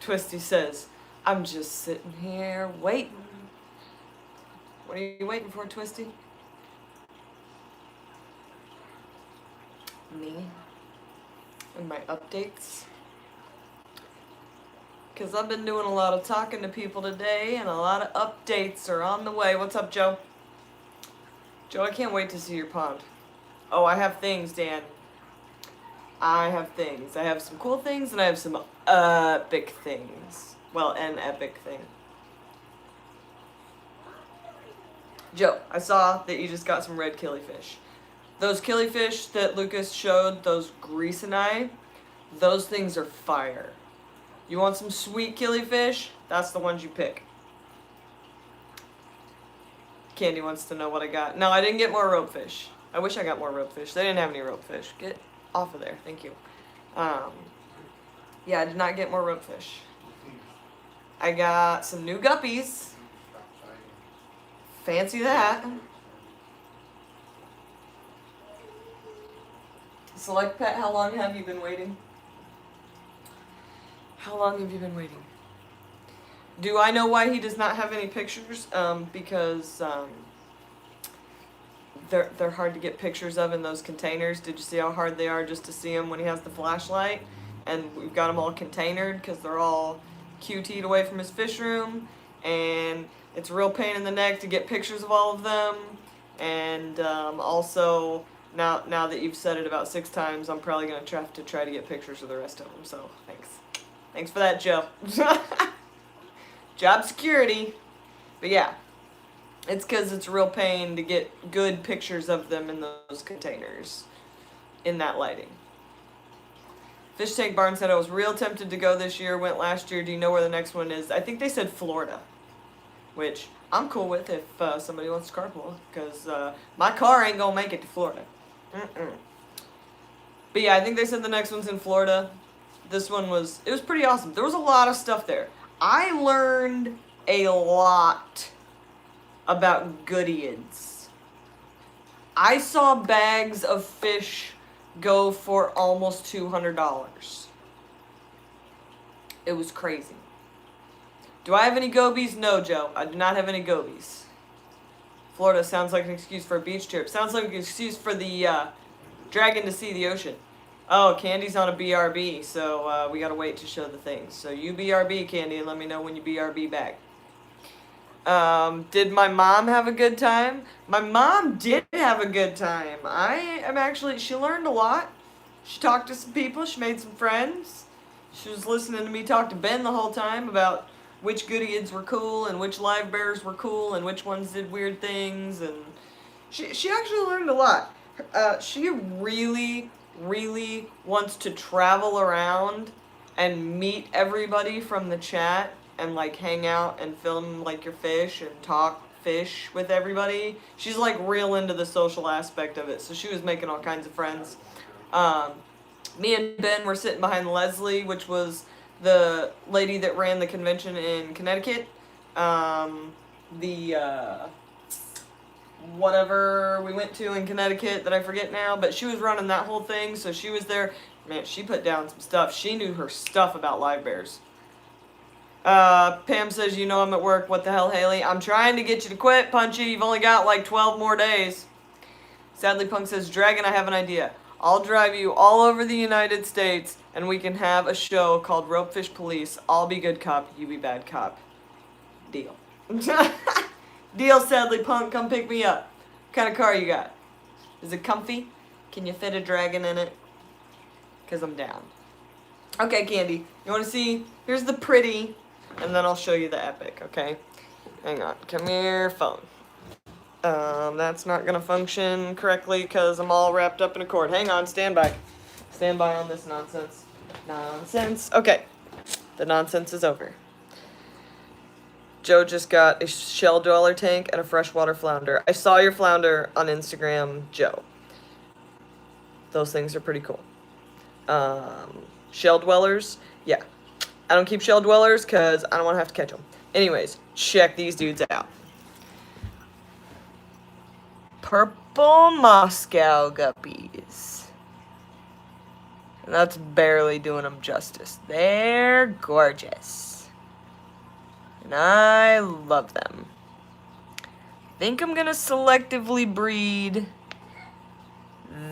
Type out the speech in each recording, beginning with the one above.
Twisty says, I'm just sitting here waiting. What are you waiting for, Twisty? Me? And my updates? Because I've been doing a lot of talking to people today, and a lot of updates are on the way. What's up, Joe? Joe, I can't wait to see your pond. Oh, I have things, Dan. I have things. I have some cool things, and I have some epic things. Well, an epic thing. Joe, I saw that you just got some red killifish. Those killifish that Lucas showed, those Greaseneye, those things are fire. You want some sweet killifish? That's the ones you pick. Candy wants to know what I got. No, I didn't get more ropefish. I wish I got more ropefish. They didn't have any ropefish. Get off of there. Thank you. Yeah, I did not get more ropefish. I got some new guppies. Fancy that. Select Pet, how long have you been waiting? How long have you been waiting? Do I know why he does not have any pictures? Because they're hard to get pictures of in those containers. Did you see how hard they are just to see them when he has the flashlight? And we've got them all containered because they're all QT'd away from his fish room. And it's a real pain in the neck to get pictures of all of them. And also, now that you've said it about 6 times, I'm probably going to have to try to get pictures of the rest of them. So, thanks. Thanks for that, Joe. Job security. But yeah, it's because it's a real pain to get good pictures of them in those containers in that lighting. Fish Tank Barn said, I was real tempted to go this year, went last year. Do you know where the next one is? I think they said Florida, which I'm cool with if somebody wants to carpool, because my car ain't going to make it to Florida. But yeah, I think they said the next one's in Florida. This one was pretty awesome. There was a lot of stuff there. I learned a lot about goodeids. I saw bags of fish go for almost $200. It was crazy. Do I have any gobies? No, Joe. I do not have any gobies. Florida sounds like an excuse for a beach trip. Sounds like an excuse for the dragon to see the ocean. Oh, Candy's on a BRB, so we gotta wait to show the things. So you BRB, Candy, and let me know when you BRB back. Did my mom have a good time? My mom did have a good time. She learned a lot. She talked to some people, she made some friends. She was listening to me talk to Ben the whole time about which goodeids were cool and which live bears were cool and which ones did weird things, and she actually learned a lot. She really wants to travel around and meet everybody from the chat and like hang out and film like your fish and talk fish with everybody. She's like real into the social aspect of it, so she was making all kinds of friends. Me and Ben were sitting behind Leslie, which was the lady that ran the convention in Connecticut. Whatever we went to in Connecticut that I forget now, but she was running that whole thing, so she was there. Man, she put down some stuff. She knew her stuff about live bears. Pam says, you know I'm at work. What the hell, Haley? I'm trying to get you to quit, Punchy. You've only got like 12 more days. Sadly Punk says, Dragon, I have an idea. I'll drive you all over the United States, and we can have a show called Ropefish Police. I'll be good cop, you be bad cop. Deal. Deal, Sadly Punk. Come pick me up. What kind of car you got? Is it comfy? Can you fit a dragon in it? Because I'm down. Okay, Candy. You want to see? Here's the pretty, and then I'll show you the epic, okay? Hang on. Come here, phone. That's not going to function correctly because I'm all wrapped up in a cord. Hang on. Stand by. Stand by on this nonsense. Nonsense. Okay. The nonsense is over. Joe just got a shell dweller tank and a freshwater flounder. I saw your flounder on Instagram, Joe. Those things are pretty cool. Shell dwellers, yeah. I don't keep shell dwellers because I don't want to have to catch them. Anyways, check these dudes out. Purple Moscow guppies. And that's barely doing them justice. They're gorgeous. And I love them. I think I'm gonna selectively breed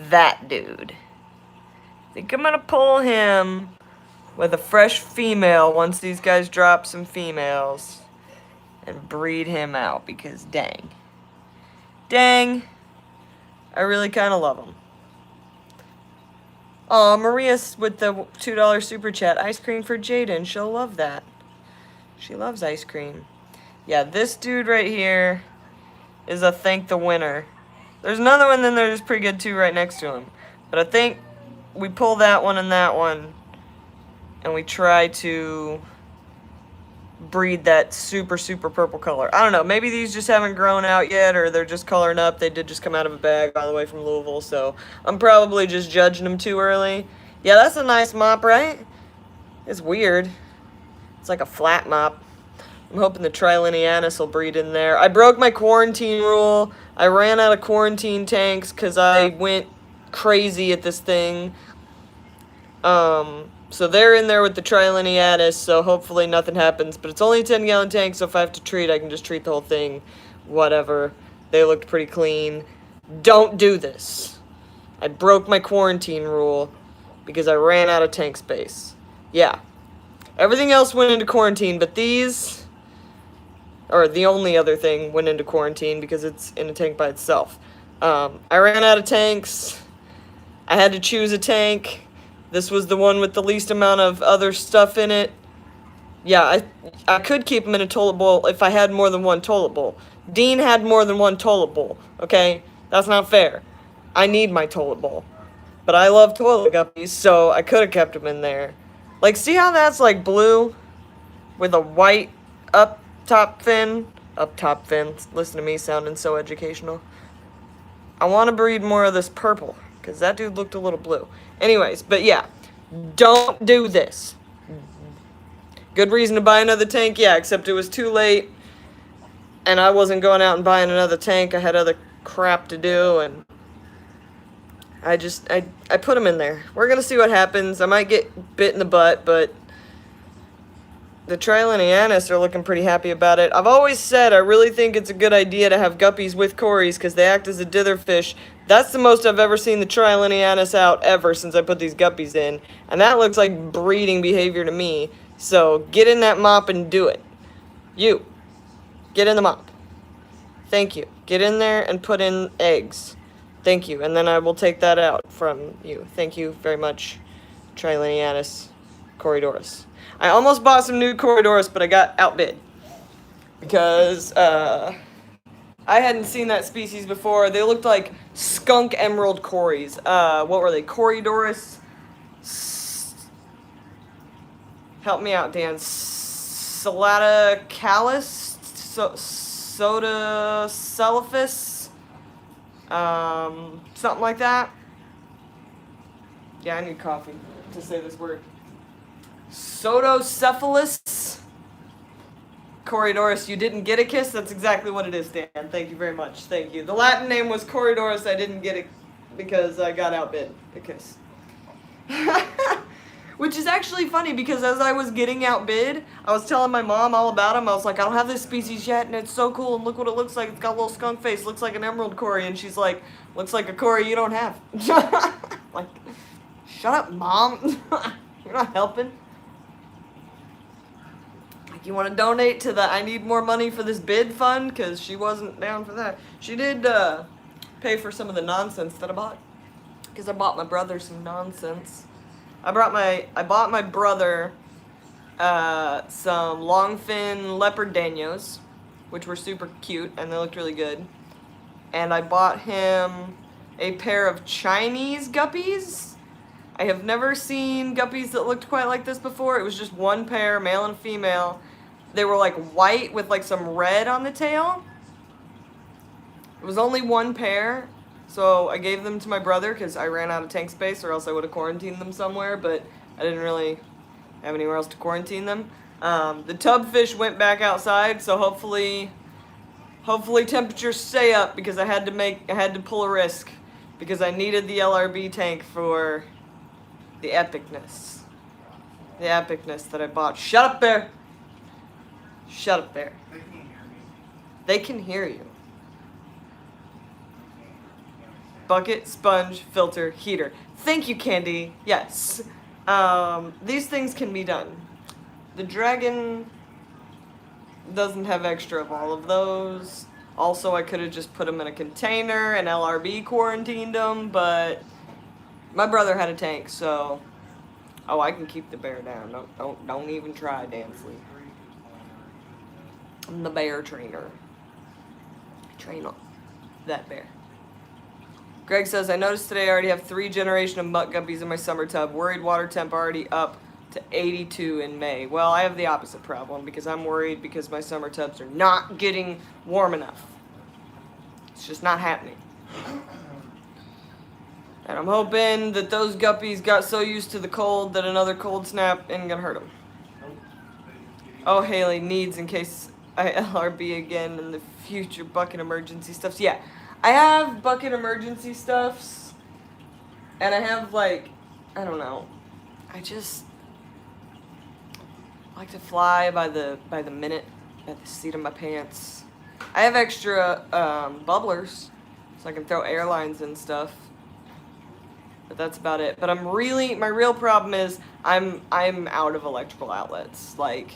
that dude. I think I'm gonna pull him with a fresh female once these guys drop some females and breed him out because dang, I really kind of love him. Oh, Maria's with the $2 super chat. Ice cream for Jaden. She'll love that. She loves ice cream. Yeah, this dude right here is a thank the winner. There's another one in there that's pretty good too right next to him. But I think we pull that one and that one and we try to breed that super purple color. I don't know, maybe these just haven't grown out yet or they're just coloring up. They did just come out of a bag all the way from Louisville, so I'm probably just judging them too early. Yeah, that's a nice mop, right? It's weird. It's like a flat mop. I'm hoping the Trilinianus will breed in there. I broke my quarantine rule. I ran out of quarantine tanks because I went crazy at this thing. So they're in there with the Trilinianus, so hopefully nothing happens. But it's only a 10-gallon tank, so if I have to treat, I can just treat the whole thing. Whatever. They looked pretty clean. Don't do this. I broke my quarantine rule because I ran out of tank space. Yeah. Everything else went into quarantine, but these, or the only other thing went into quarantine because it's in a tank by itself. I ran out of tanks. I had to choose a tank. This was the one with the least amount of other stuff in it. Yeah, I could keep them in a toilet bowl if I had more than one toilet bowl. Dean had more than one toilet bowl, okay? That's not fair. I need my toilet bowl. But I love toilet guppies, so I could have kept them in there. Like, see how that's like blue with a white up top fin? Up top fin. Listen to me sounding so educational. I want to breed more of this purple because that dude looked a little blue. Anyways, but yeah, don't do this. Good reason to buy another tank? Yeah, except it was too late, and I wasn't going out and buying another tank. I had other crap to do, and I put them in there. We're going to see what happens. I might get bit in the butt, but the Trilinianus are looking pretty happy about it. I've always said I really think it's a good idea to have guppies with cories because they act as a dither fish. That's the most I've ever seen the Trilinianus out ever since I put these guppies in. And that looks like breeding behavior to me. So get in that mop and do it. You. Get in the mop. Thank you. Get in there and put in eggs. Thank you. And then I will take that out from you. Thank you very much, Trilinianus Corydoras. I almost bought some new Corydoras, but I got outbid. Because, I hadn't seen that species before. They looked like skunk emerald cories. What were they? Corydoras. Help me out, Dan. Salata callus. Soda celephus. Something like that. Yeah, I need coffee to say this word. Sodocephalus. Corydoras, you didn't get a kiss? That's exactly what it is, Dan. Thank you very much. Thank you. The Latin name was Corydoras. I didn't get it because I got outbid a kiss. Which is actually funny because as I was getting outbid, I was telling my mom all about him. I was like, I don't have this species yet, and it's so cool, and look what it looks like. It's got a little skunk face. Looks like an emerald cory. And she's like, looks like a cory you don't have. Like, shut up, Mom. You're not helping. You want to donate to the I need more money for this bid fund? Because she wasn't down for that. She did pay for some of the nonsense that I bought. Because I bought my brother some nonsense. I bought my brother some longfin leopard danios, which were super cute and they looked really good. And I bought him a pair of Chinese guppies. I have never seen guppies that looked quite like this before. It was just one pair, male and female. They were like white with like some red on the tail. It was only one pair, so I gave them to my brother because I ran out of tank space or else I would have quarantined them somewhere, but I didn't really have anywhere else to quarantine them. The tub fish went back outside, so hopefully temperatures stay up because I had to pull a risk because I needed the LRB tank for The epicness. The epicness that I bought. Shut up, Bear! Shut up, Bear. They can hear you. Bucket, sponge, filter, heater. Thank you, Candy. Yes. These things can be done. The dragon doesn't have extra of all of those. Also, I could have just put them in a container and LRB quarantined them, but my brother had a tank, so... Oh, I can keep the bear down. Don't even try, Dansley. I'm the bear trainer. Train on that bear. Greg says, I noticed today I already have 3 generation of mutt guppies in my summer tub. Worried water temp already up to 82 in May. Well, I have the opposite problem because I'm worried because my summer tubs are not getting warm enough. It's just not happening. And I'm hoping that those guppies got so used to the cold that another cold snap ain't gonna hurt them. Oh, Haley needs in case I LRB again in the future bucket emergency stuffs. Yeah, I have bucket emergency stuffs, and I have like, I don't know, I just like to fly by the minute, by the seat of my pants. I have extra bubblers, so I can throw airlines and stuff. But that's about it. But my real problem is I'm out of electrical outlets. Like,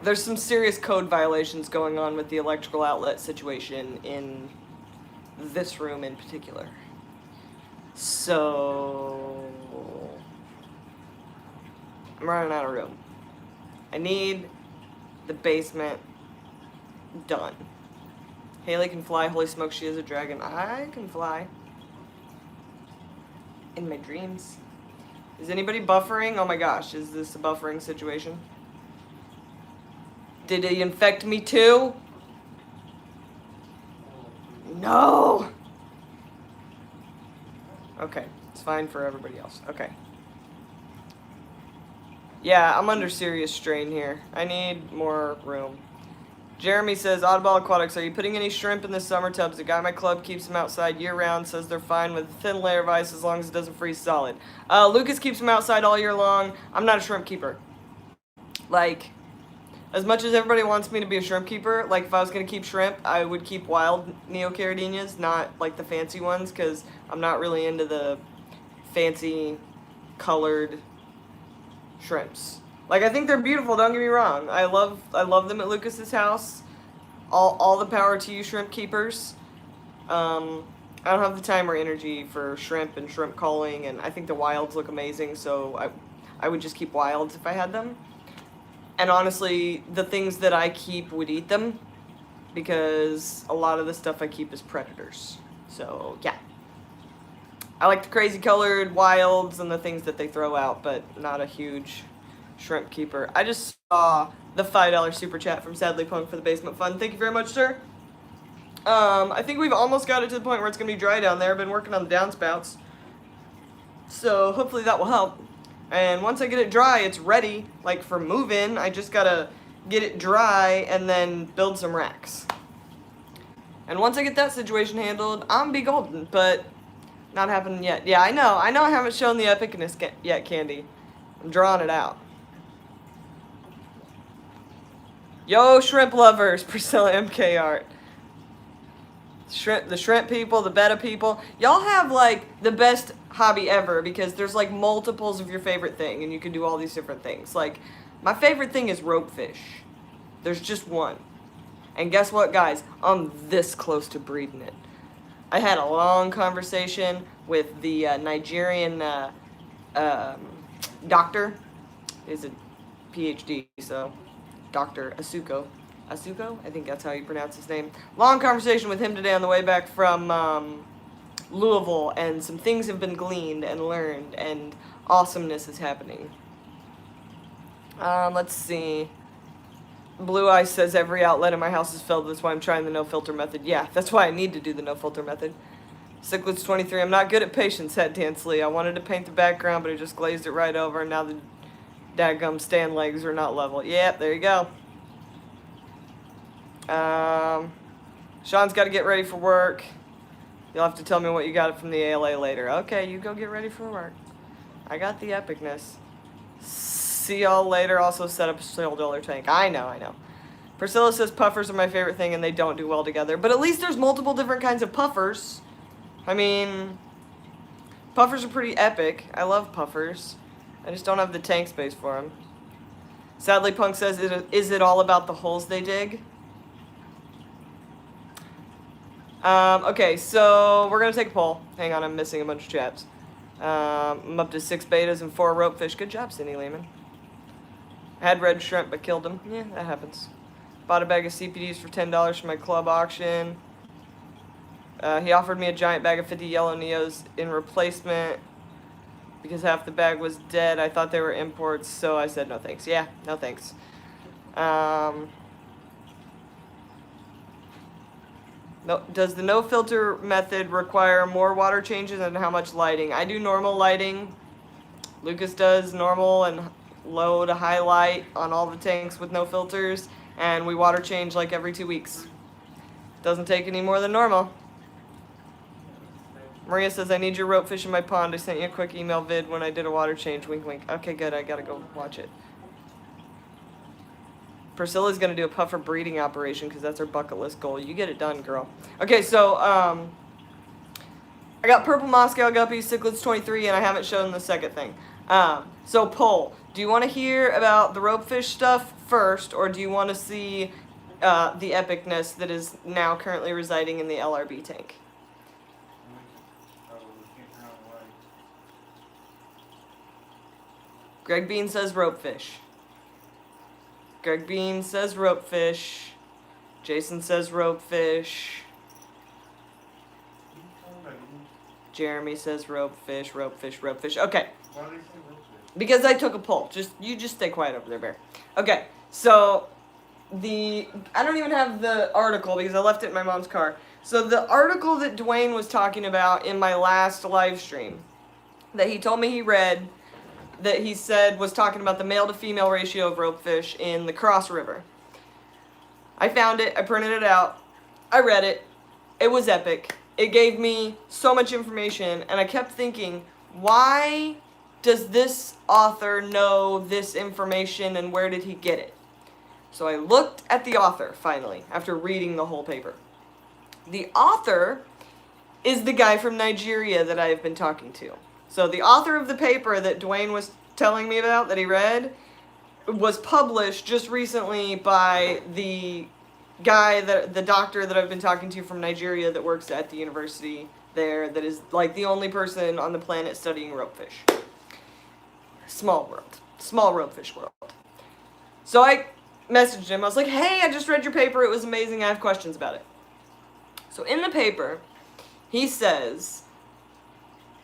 there's some serious code violations going on with the electrical outlet situation in this room in particular. So I'm running out of room. I need the basement done. Haley can fly. Holy smoke, she is a dragon. I can fly. In my dreams. Is anybody buffering? Oh my gosh, is this a buffering situation? Did he infect me too? No! Okay, it's fine for everybody else. Okay. Yeah, I'm under serious strain here. I need more room. Jeremy says, Oddball Aquatics, are you putting any shrimp in the summer tubs? The guy in my club keeps them outside year-round, says they're fine with a thin layer of ice as long as it doesn't freeze solid. Lucas keeps them outside all year long. I'm not a shrimp keeper. Like, as much as everybody wants me to be a shrimp keeper, like, if I was going to keep shrimp, I would keep wild neocaridinias, not, like, the fancy ones, because I'm not really into the fancy colored shrimps. Like, I think they're beautiful, don't get me wrong. I love them at Lucas's house. All the power to you, shrimp keepers. I don't have the time or energy for shrimp and shrimp culling, and I think the wilds look amazing, so I would just keep wilds if I had them. And honestly, the things that I keep would eat them, because a lot of the stuff I keep is predators. So, yeah. I like the crazy colored wilds and the things that they throw out, but not a huge shrimp keeper. I just saw the $5 super chat from Sadly Punk for the basement fund. Thank you very much, sir. I think we've almost got it to the point where it's going to be dry down there. I've been working on the downspouts. So hopefully that will help. And once I get it dry, it's ready, like, for move-in. I just got to get it dry and then build some racks. And once I get that situation handled, I'm be golden, but not happening yet. Yeah, I know I haven't shown the epicness yet, Candy. I'm drawing it out. Yo, shrimp lovers, Priscilla MK Art. The shrimp people, the betta people. Y'all have, like, the best hobby ever because there's, like, multiples of your favorite thing and you can do all these different things. Like, my favorite thing is ropefish. There's just one. And guess what, guys? I'm this close to breeding it. I had a long conversation with the Nigerian doctor. He's a PhD, so Dr. Asuko. Asuko? I think that's how you pronounce his name. Long conversation with him today on the way back from Louisville, and some things have been gleaned and learned, and awesomeness is happening. Let's see. Blue Ice says every outlet in my house is filled. That's why I'm trying the no-filter method. Yeah, that's why I need to do the no-filter method. Cichlids 23. I'm not good at patience, said Dansley. I wanted to paint the background, but I just glazed it right over, and now the dadgum stand legs are not level. Yep, there you go. Sean's got to get ready for work. You'll have to tell me what you got from the ALA later. Okay, you go get ready for work. I got the epicness. See y'all later. Also set up a $12 tank. I know. Priscilla says puffers are my favorite thing and they don't do well together. But at least there's multiple different kinds of puffers. I mean, puffers are pretty epic. I love puffers. I just don't have the tank space for them. Sadly, Punk says, is it all about the holes they dig? Okay, so we're going to take a poll. Hang on, I'm missing a bunch of chats. I'm up to 6 betas and 4 ropefish. Good job, Cindy Lehman. I had red shrimp but killed them. Yeah, that happens. Bought a bag of CPDs for $10 from my club auction. He offered me a giant bag of 50 yellow Neos in replacement because half the bag was dead. I thought they were imports, so I said no thanks. Yeah, no thanks. No, does the no filter method require more water changes and how much lighting? I do normal lighting. Lucas does normal and low to high light on all the tanks with no filters, and we water change like every 2 weeks. Doesn't take any more than normal. Maria says, I need your ropefish in my pond. I sent you a quick email vid when I did a water change. Wink, wink. Okay, good. I gotta go watch it. Priscilla's gonna do a puffer breeding operation because that's her bucket list goal. You get it done, girl. Okay, so, I got purple Moscow guppies, cichlids 23, and I haven't shown the second thing. So poll. Do you want to hear about the ropefish stuff first, or do you want to see the epicness that is now currently residing in the LRB tank? Greg Bean says ropefish. Greg Bean says ropefish. Jason says ropefish. Jeremy says ropefish, ropefish, ropefish. Okay. Why do you say ropefish? Because I took a poll. You just stay quiet over there, Bear. Okay, so I don't even have the article because I left it in my mom's car. So the article that Dwayne was talking about in my last live stream that he told me he read, that he said was talking about the male to female ratio of ropefish in the Cross River. I found it, I printed it out, I read it, it was epic. It gave me so much information, and I kept thinking, why does this author know this information and where did he get it? So I looked at the author, finally, after reading the whole paper. The author is the guy from Nigeria that I have been talking to. So the author of the paper that Dwayne was telling me about, that he read, was published just recently by the guy, the doctor that I've been talking to from Nigeria that works at the university there, that is like the only person on the planet studying ropefish. Small world. Small ropefish world. So I messaged him. I was like, hey, I just read your paper. It was amazing. I have questions about it. So in the paper, he says,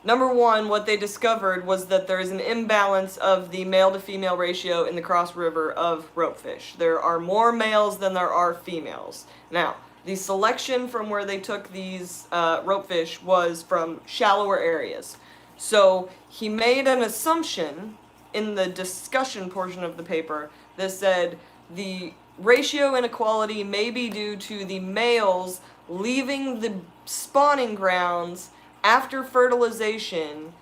number one, what they discovered was that there is an imbalance of the male to female ratio in the Cross River of ropefish. There are more males than there are females. Now, the selection from where they took these ropefish was from shallower areas. So he made an assumption in the discussion portion of the paper that said the ratio inequality may be due to the males leaving the spawning grounds after fertilization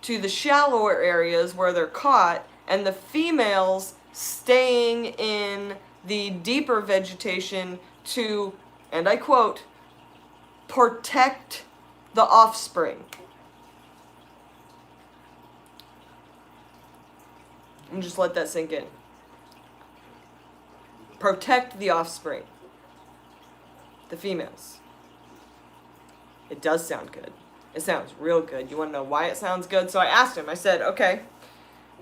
to the shallower areas where they're caught, and the females staying in the deeper vegetation to, and I quote, protect the offspring. And just let that sink in. Protect the offspring. The females. It does sound good. It sounds real good. You want to know why it sounds good? So I asked him, I said, okay,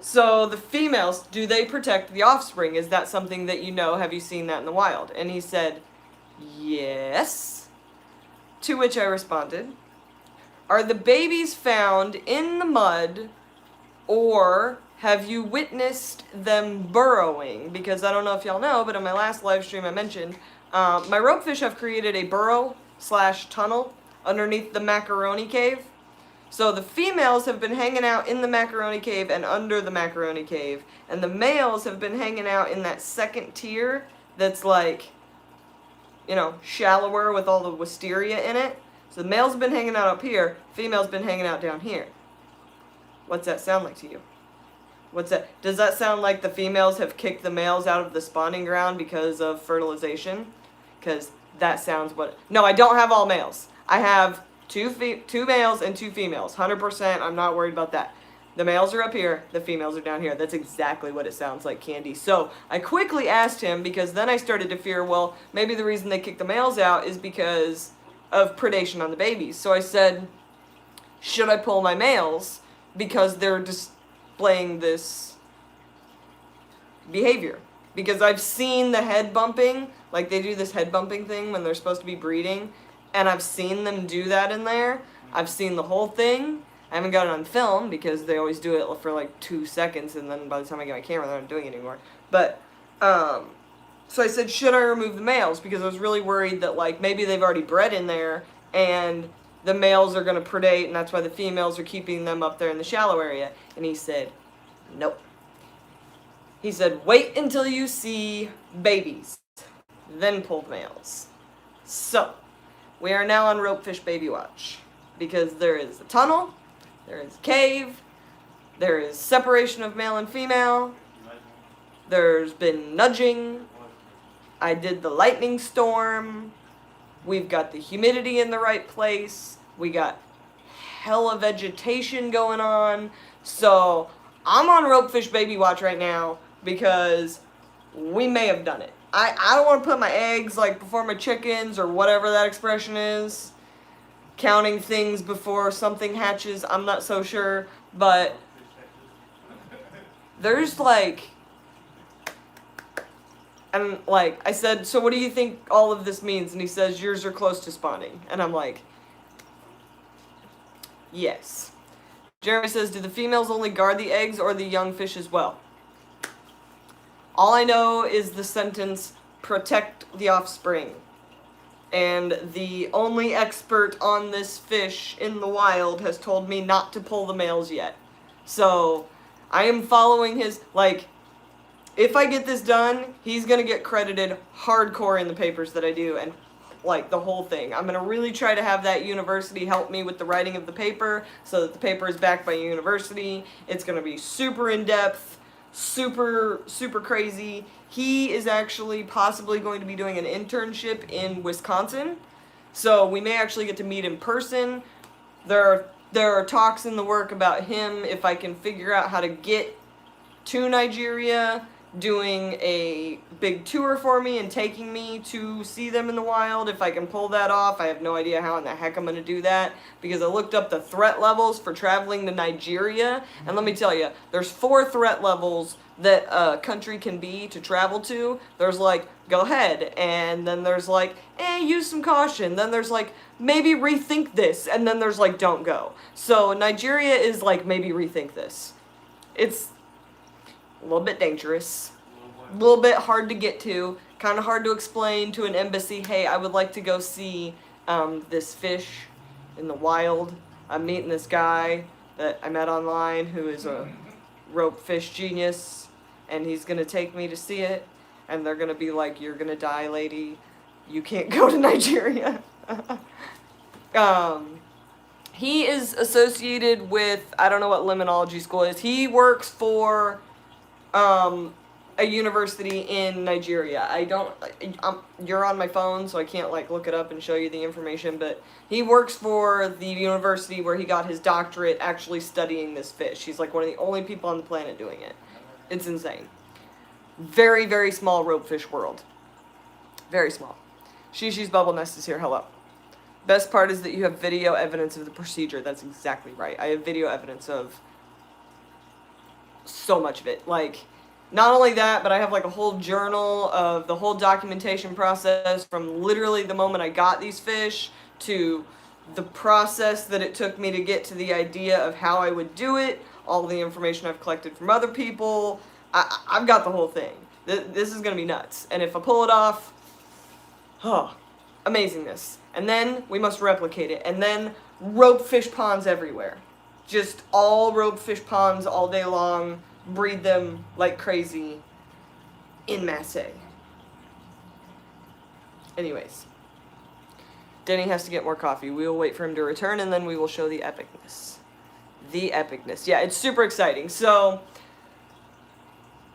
so the females, do they protect the offspring? Is that something that you know? Have you seen that in the wild? And he said, yes. To which I responded, are the babies found in the mud, or have you witnessed them burrowing? Because I don't know if y'all know, but in my last live stream I mentioned, my ropefish have created a burrow/tunnel underneath the macaroni cave. So the females have been hanging out in the macaroni cave and under the macaroni cave, and the males have been hanging out in that second tier that's like, you know, shallower with all the wisteria in it. So the males have been hanging out up here, females been hanging out down here. What's that sound like to you? What's that? Does that sound like the females have kicked the males out of the spawning ground because of fertilization? Because that sounds what... No, I don't have all males. I have two males and 2 females. 100%, I'm not worried about that. The males are up here, the females are down here. That's exactly what it sounds like, Candy. So I quickly asked him, because then I started to fear, well, maybe the reason they kicked the males out is because of predation on the babies. So I said, should I pull my males because they're displaying this behavior? Because I've seen the head bumping, like they do this head bumping thing when they're supposed to be breeding, and I've seen them do that in there. I've seen the whole thing. I haven't got it on film because they always do it for like 2 seconds, and then by the time I get my camera, they're not doing it anymore. But, so I said, should I remove the males? Because I was really worried that like maybe they've already bred in there and the males are going to predate, and that's why the females are keeping them up there in the shallow area. And he said, nope. He said, wait until you see babies, then pull the males. So, we are now on Ropefish Baby Watch because there is a tunnel, there is a cave, there is separation of male and female, there's been nudging, I did the lightning storm, we've got the humidity in the right place, we got hella vegetation going on, so I'm on Ropefish Baby Watch right now because we may have done it. I don't want to put my eggs like before my chickens or whatever that expression is. Counting things before something hatches, I'm not so sure, but there's like, and like I said, so what do you think all of this means? And he says, yours are close to spawning. And I'm like, yes. Jeremy says, do the females only guard the eggs or the young fish as well? All I know is the sentence, protect the offspring. And the only expert on this fish in the wild has told me not to pull the males yet. So, I am following his, like, if I get this done, he's going to get credited hardcore in the papers that I do, and, like, the whole thing. I'm going to really try to have that university help me with the writing of the paper, so that the paper is backed by a university. It's going to be super in-depth, super crazy. He is actually possibly going to be doing an internship in Wisconsin, so we may actually get to meet in person. There are talks in the work about him, if I can figure out how to get to Nigeria, doing a big tour for me and taking me to see them in the wild. If I can pull that off, I have no idea how in the heck I'm going to do that, because I looked up the threat levels for traveling to Nigeria, and let me tell you, there's 4 threat levels that a country can be to travel to. There's like, go ahead, and then there's like, use some caution, then there's like, maybe rethink this, and then there's like, don't go. So Nigeria is like, maybe rethink this. It's a little bit dangerous, a little bit hard to get to, kind of hard to explain to an embassy, hey, I would like to go see this fish in the wild. I'm meeting this guy that I met online who is a ropefish genius, and he's going to take me to see it, and they're going to be like, you're going to die, lady. You can't go to Nigeria. He is associated with, I don't know what limnology school is. He works for a university in Nigeria. You're on my phone, so I can't like look it up and show you the information, but he works for the university where he got his doctorate actually studying this fish. He's like one of the only people on the planet doing it. It's insane. Very, very small ropefish world. Very small. Shishi's Bubble Nest is here. Hello. Best part is that you have video evidence of the procedure. That's exactly right. I have video evidence of so much of it. Like, not only that, but I have like a whole journal of the whole documentation process from literally the moment I got these fish to the process that it took me to get to the idea of how I would do it, all the information I've collected from other people. I've got the whole thing. This is going to be nuts. And if I pull it off, amazingness. And then we must replicate it. And then ropefish ponds everywhere. Just all ropefish ponds all day long. Breed them like crazy in masse. Anyways. Denny has to get more coffee. We will wait for him to return, and then we will show the epicness. The epicness. Yeah, it's super exciting. So,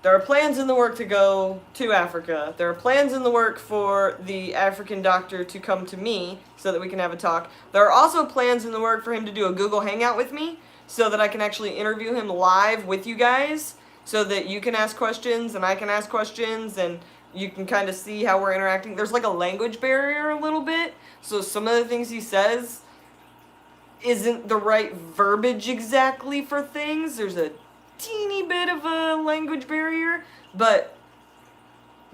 there are plans in the work to go to Africa. There are plans in the work for the African doctor to come to me so that we can have a talk. There are also plans in the work for him to do a Google Hangout with me so that I can actually interview him live with you guys so that you can ask questions and I can ask questions and you can kind of see how we're interacting. There's like a language barrier a little bit, so some of the things he says isn't the right verbiage exactly for things. There's a teeny bit of a language barrier, but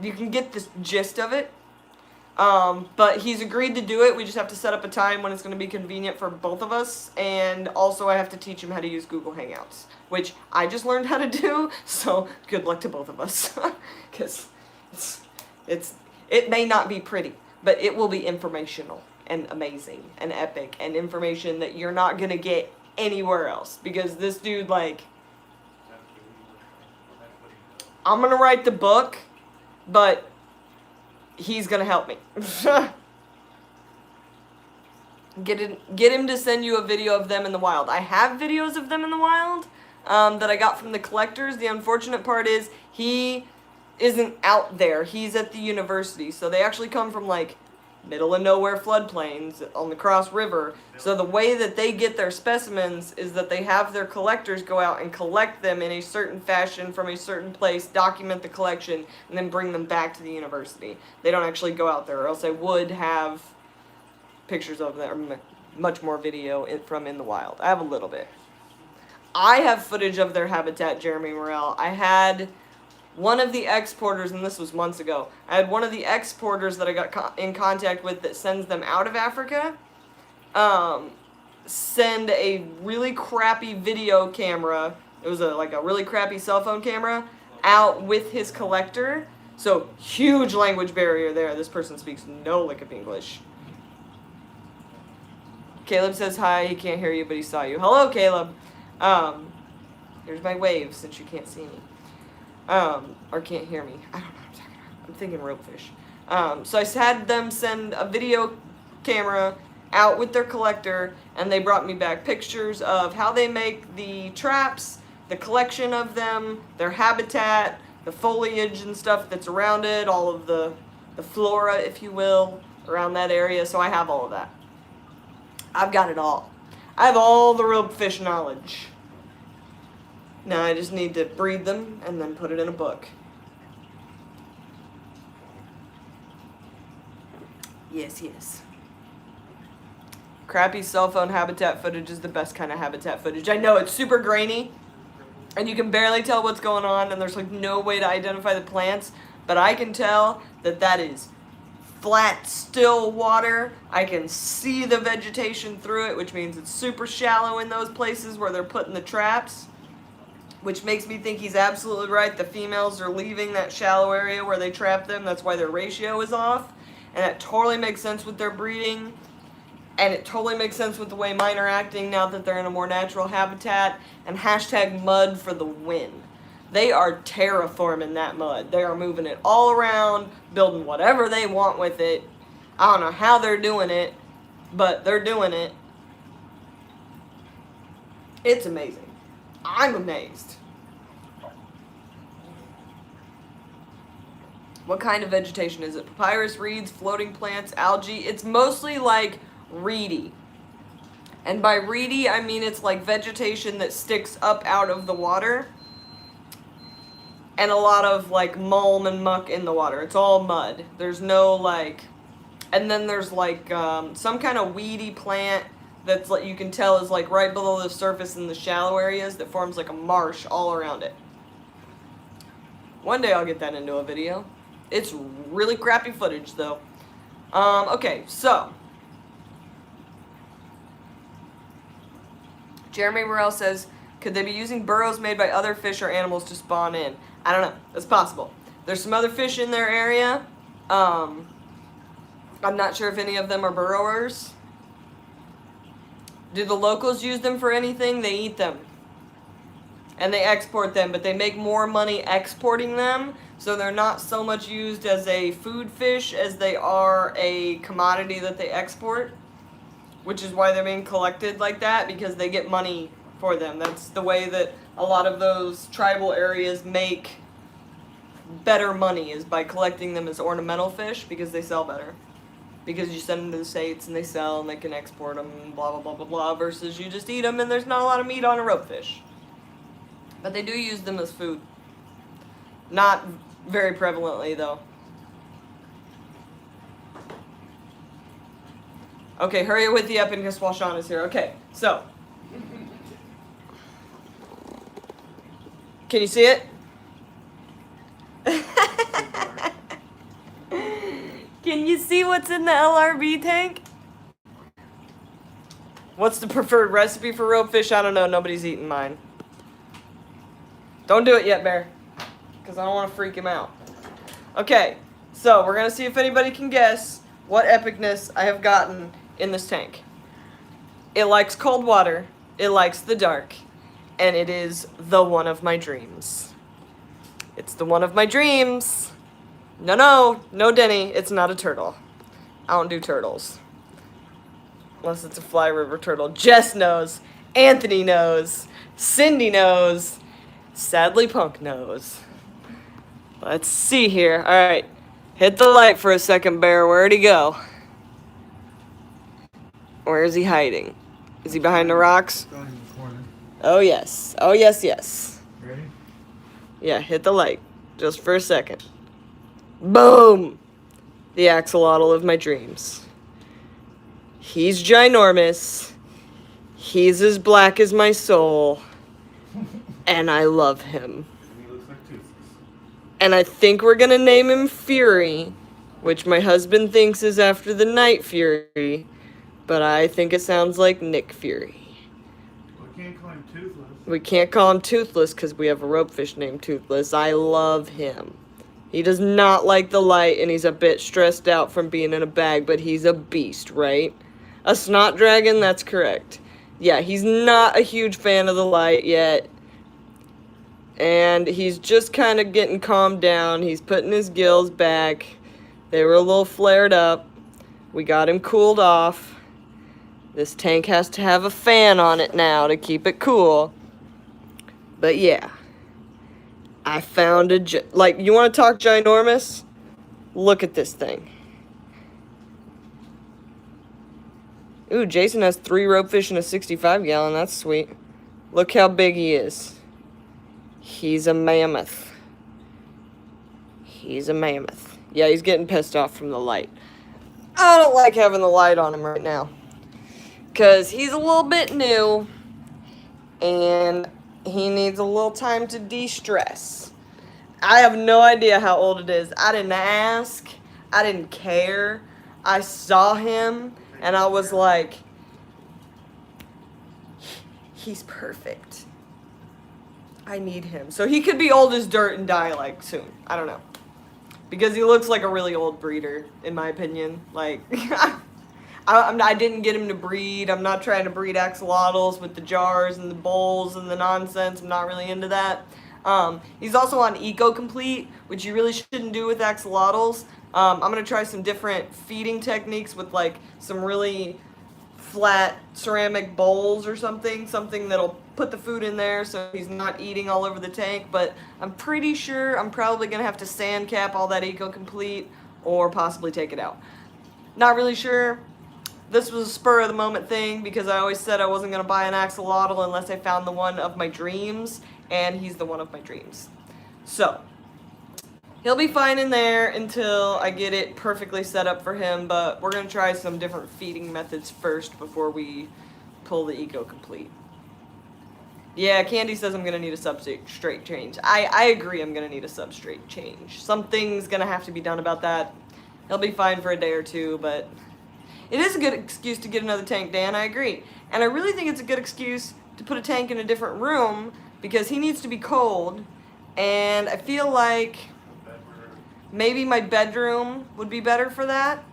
you can get the gist of it. But he's agreed to do it. We just have to set up a time when it's going to be convenient for both of us, and also I have to teach him how to use Google Hangouts, which I just learned how to do, so good luck to both of us, because it may not be pretty, but it will be informational and amazing and epic and information that you're not going to get anywhere else, because this dude, like, I'm going to write the book, but he's going to help me. Get him to send you a video of them in the wild. I have videos of them in the wild that I got from the collectors. The unfortunate part is he isn't out there. He's at the university. So they actually come from, like, middle of nowhere floodplains on the Cross River. So the way that they get their specimens is that they have their collectors go out and collect them in a certain fashion from a certain place, document the collection, and then bring them back to the university. They don't actually go out there, or else I would have pictures of them, or much more video from in the wild. I have a little bit. I have footage of their habitat, Jeremy Morrell. I had one of the exporters, and this was months ago, I had one of the exporters that I got in contact with that sends them out of Africa, send a really crappy video camera, it was like a really crappy cell phone camera, out with his collector. So, huge language barrier there. This person speaks no lick of English. Caleb says hi, he can't hear you, but he saw you. Hello, Caleb. Here's my wave, since you can't see me. Or can't hear me. I don't know what I'm talking about. I'm thinking Ropefish. So I had them send a video camera out with their collector, and they brought me back pictures of how they make the traps, the collection of them, their habitat, the foliage and stuff that's around it, all of the flora, if you will, around that area. So I have all of that. I've got it all. I have all the Ropefish knowledge. Now I just need to breed them and then put it in a book. Yes, yes. Crappy cell phone habitat footage is the best kind of habitat footage. I know, it's super grainy, and you can barely tell what's going on, and there's like no way to identify the plants, but I can tell that that is flat, still water. I can see the vegetation through it, which means it's super shallow in those places where they're putting the traps. Which makes me think he's absolutely right. The females are leaving that shallow area where they trap them. That's why their ratio is off. And that totally makes sense with their breeding. And it totally makes sense with the way mine are acting now that they're in a more natural habitat. And hashtag mud for the win. They are terraforming that mud. They are moving it all around, building whatever they want with it. I don't know how they're doing it, but they're doing it. It's amazing. I'm amazed. What kind of vegetation is it? Papyrus, reeds, floating plants, algae? It's mostly like reedy. And by reedy, I mean it's like vegetation that sticks up out of the water. And a lot of like mulm and muck in the water. It's all mud. There's no like... And then there's like some kind of weedy plant that's like you can tell is like right below the surface in the shallow areas that forms like a marsh all around it. One day I'll get that into a video. It's really crappy footage though. Okay, so Jeremy Morrell says, could they be using burrows made by other fish or animals to spawn in? I don't know. That's possible. There's some other fish in their area. I'm not sure if any of them are burrowers. Do the locals use them for anything? They eat them. and they export them, but they make more money exporting them, so they're not so much used as a food fish as they are a commodity that they export, which is why they're being collected like that, because they get money for them. That's the way that a lot of those tribal areas make better money, is by collecting them as ornamental fish, because they sell better. Because you send them to the States and they sell and they can export them and blah, blah, blah, blah, blah, versus you just eat them and there's not a lot of meat on a ropefish. But they do use them as food. Not very prevalently, though. Okay, hurry with the epicness while Sean is here. Okay, so. Can you see it? Can you see what's in the LRB tank? What's the preferred recipe for ropefish? I don't know. Nobody's eating mine. Don't do it yet, Bear. Because I don't want to freak him out. Okay, so we're going to see if anybody can guess what epicness I have gotten in this tank. It likes cold water. It likes the dark. And it is the one of my dreams. It's the one of my dreams. No, Denny, it's not a turtle. I don't do turtles. Unless it's a Fly River turtle. Jess knows. Anthony knows. Cindy knows. Sadly, Punk knows. Let's see here. Alright. Hit the light for a second, Bear. Where'd he go? Where is he hiding? Is he behind the rocks? Going in the corner. Oh, yes. Oh, yes. Ready? Yeah, hit the light. Just for a second. Boom! The axolotl of my dreams. He's ginormous. He's as black as my soul. And I love him. And he looks like Toothless. And I think we're gonna name him Fury, which my husband thinks is after the Night Fury, but I think it sounds like Nick Fury. We can't call him Toothless. We can't call him Toothless because we have a ropefish named Toothless. I love him. He does not like the light, and he's a bit stressed out from being in a bag, but he's a beast, right? A snot dragon, that's correct. Yeah, he's not a huge fan of the light yet. And he's just kind of getting calmed down. He's putting his gills back. They were a little flared up. We got him cooled off. This tank has to have a fan on it now to keep it cool. But yeah. I found like, you want to talk ginormous? Look at this thing. Ooh, Jason has 3 ropefish in a 65-gallon. That's sweet. Look how big he is. He's a mammoth. He's a mammoth. Yeah, he's getting pissed off from the light. I don't like having the light on him right now. Because he's a little bit new. And he needs a little time to de-stress. I have no idea how old it is. I didn't ask. I didn't care. I saw him, and I was like, he's perfect. I need him. So he could be old as dirt and die, like, soon. I don't know. Because he looks like a really old breeder, in my opinion. Like, I didn't get him to breed. I'm not trying to breed axolotls with the jars and the bowls and the nonsense. I'm not really into that. He's also on Eco-Complete, which you really shouldn't do with axolotls. I'm going to try some different feeding techniques with, like, some really flat ceramic bowls or something that'll put the food in there so he's not eating all over the tank. But I'm pretty sure I'm probably going to have to sand cap all that Eco-Complete or possibly take it out. Not really sure. This was a spur-of-the-moment thing because I always said I wasn't going to buy an axolotl unless I found the one of my dreams, and he's the one of my dreams. So, he'll be fine in there until I get it perfectly set up for him, but we're going to try some different feeding methods first before we pull the Eco-Complete. Yeah, Candy says I'm going to need a substrate change. I agree I'm going to need a substrate change. Something's going to have to be done about that. He'll be fine for a day or two, but it is a good excuse to get another tank, Dan. I agree. And I really think it's a good excuse to put a tank in a different room because he needs to be cold. And I feel like maybe my bedroom would be better for that.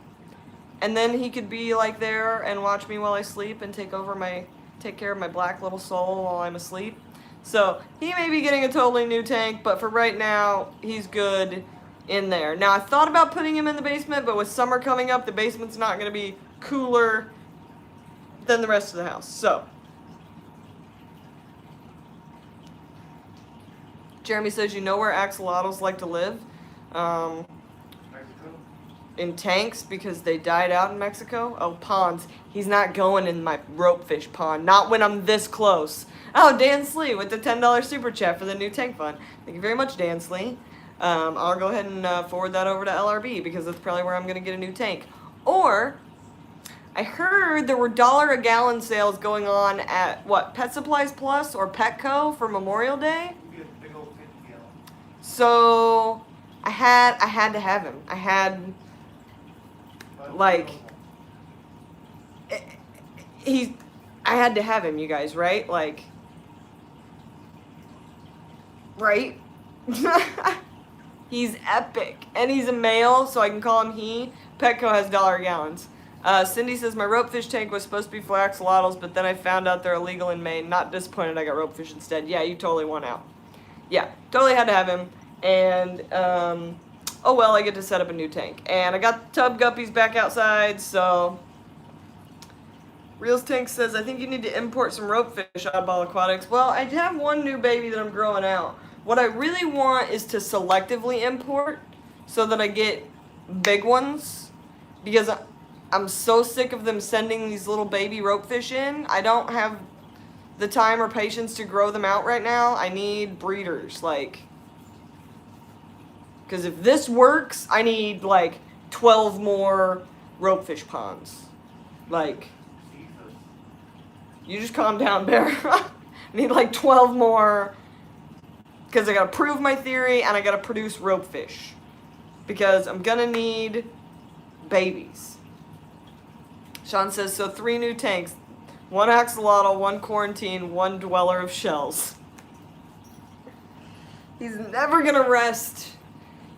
And then he could be like there and watch me while I sleep and take care of my black little soul while I'm asleep. So he may be getting a totally new tank, but for right now, he's good in there. Now, I thought about putting him in the basement, but with summer coming up, the basement's not going to be cooler than the rest of the house. So, Jeremy says, you know where axolotls like to live? Mexico? In tanks because they died out in Mexico. Oh, ponds. He's not going in my ropefish pond. Not when I'm this close. Oh, Dan Slee with the $10 super chat for the new tank fund. Thank you very much, Dan Slee. I'll go ahead and forward that over to LRB because that's probably where I'm going to get a new tank. Or, I heard there were $1 a gallon sales going on at, what, Pet Supplies Plus or Petco for Memorial Day? You get a big old 50-gallon. So, I had to have him. I had, like, I had to have him, you guys, right? Like, right? He's epic. And he's a male, so I can call him he. Petco has $1 gallons. Cindy says, my ropefish tank was supposed to be for axolotls, but then I found out they're illegal in Maine. Not disappointed I got ropefish instead. Yeah, you totally won out. Yeah, totally had to have him. And, oh well, I get to set up a new tank. And I got tub guppies back outside, so... Reels Tank says, I think you need to import some ropefish, Oddball Aquatics. Well, I have one new baby that I'm growing out. What I really want is to selectively import so that I get big ones. Because I'm so sick of them sending these little baby ropefish in. I don't have the time or patience to grow them out right now. I need breeders, like... Because if this works, I need, like, 12 more ropefish ponds. Like... You just calm down, Bear. I need like 12 more. Because I gotta prove my theory and I gotta produce ropefish. Because I'm gonna need babies. Sean says, so 3 new tanks. 1 axolotl, 1 quarantine, 1 dweller of shells. He's never gonna rest.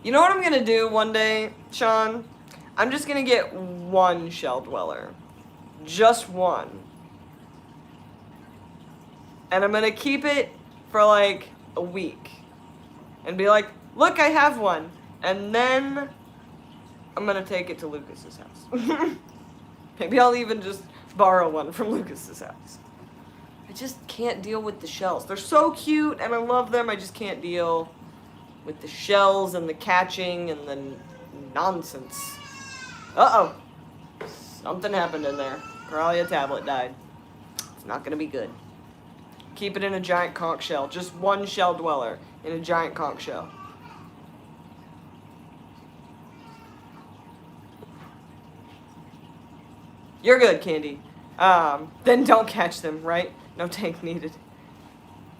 You know what I'm gonna do one day, Sean? I'm just gonna get 1 shell dweller. Just 1. And I'm gonna keep it for like a week. And be like, look, I have one. And then I'm gonna take it to Lucas's house. Maybe I'll even just borrow one from Lucas's house. I just can't deal with the shells. They're so cute and I love them. I just can't deal with the shells and the catching and the nonsense. Uh-oh. Something happened in there. Probably a tablet died. It's not gonna be good. Keep it in a giant conch shell. Just 1 shell dweller in a giant conch shell. You're good, Candy. Then don't catch them, right? No tank needed.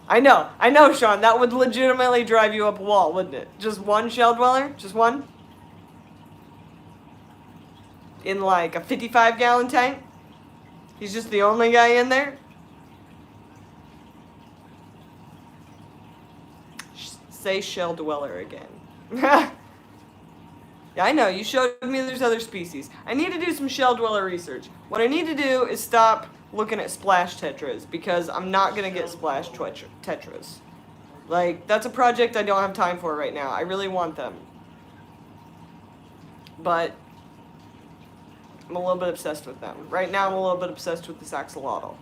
I know, Sean. That would legitimately drive you up a wall, wouldn't it? Just 1 shell dweller? Just 1? In like a 55-gallon tank? He's just the only guy in there? Say shell dweller again. Yeah, I know, you showed me there's other species. I need to do some shell dweller research. What I need to do is stop looking at splash tetras, because I'm not going to get splash tetras. Like, that's a project I don't have time for right now. I really want them. But I'm a little bit obsessed with them. Right now I'm a little bit obsessed with this axolotl,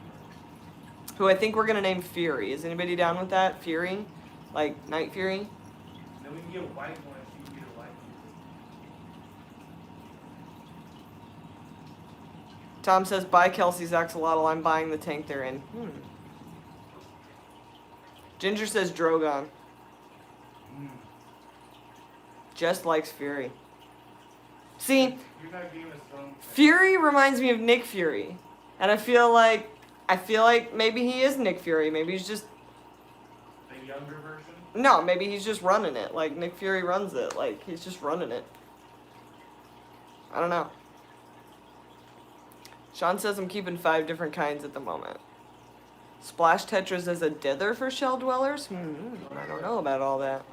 who I think we're going to name Fury. Is anybody down with that? Fury? Like, Night Fury? Then we can get a white one if you can get a white one. Tom says, buy Kelsey's axolotl. I'm buying the tank they're in. Ginger says Drogon. Just likes Fury. See, You're not Game of Thrones. Fury reminds me of Nick Fury. And I feel like maybe he is Nick Fury. Maybe he's just... The younger version? No, maybe he's just running it. Like, Nick Fury runs it. Like, he's just running it. I don't know. Sean says I'm keeping 5 different kinds at the moment. Splash tetras as a dither for shell dwellers? I don't know about all that.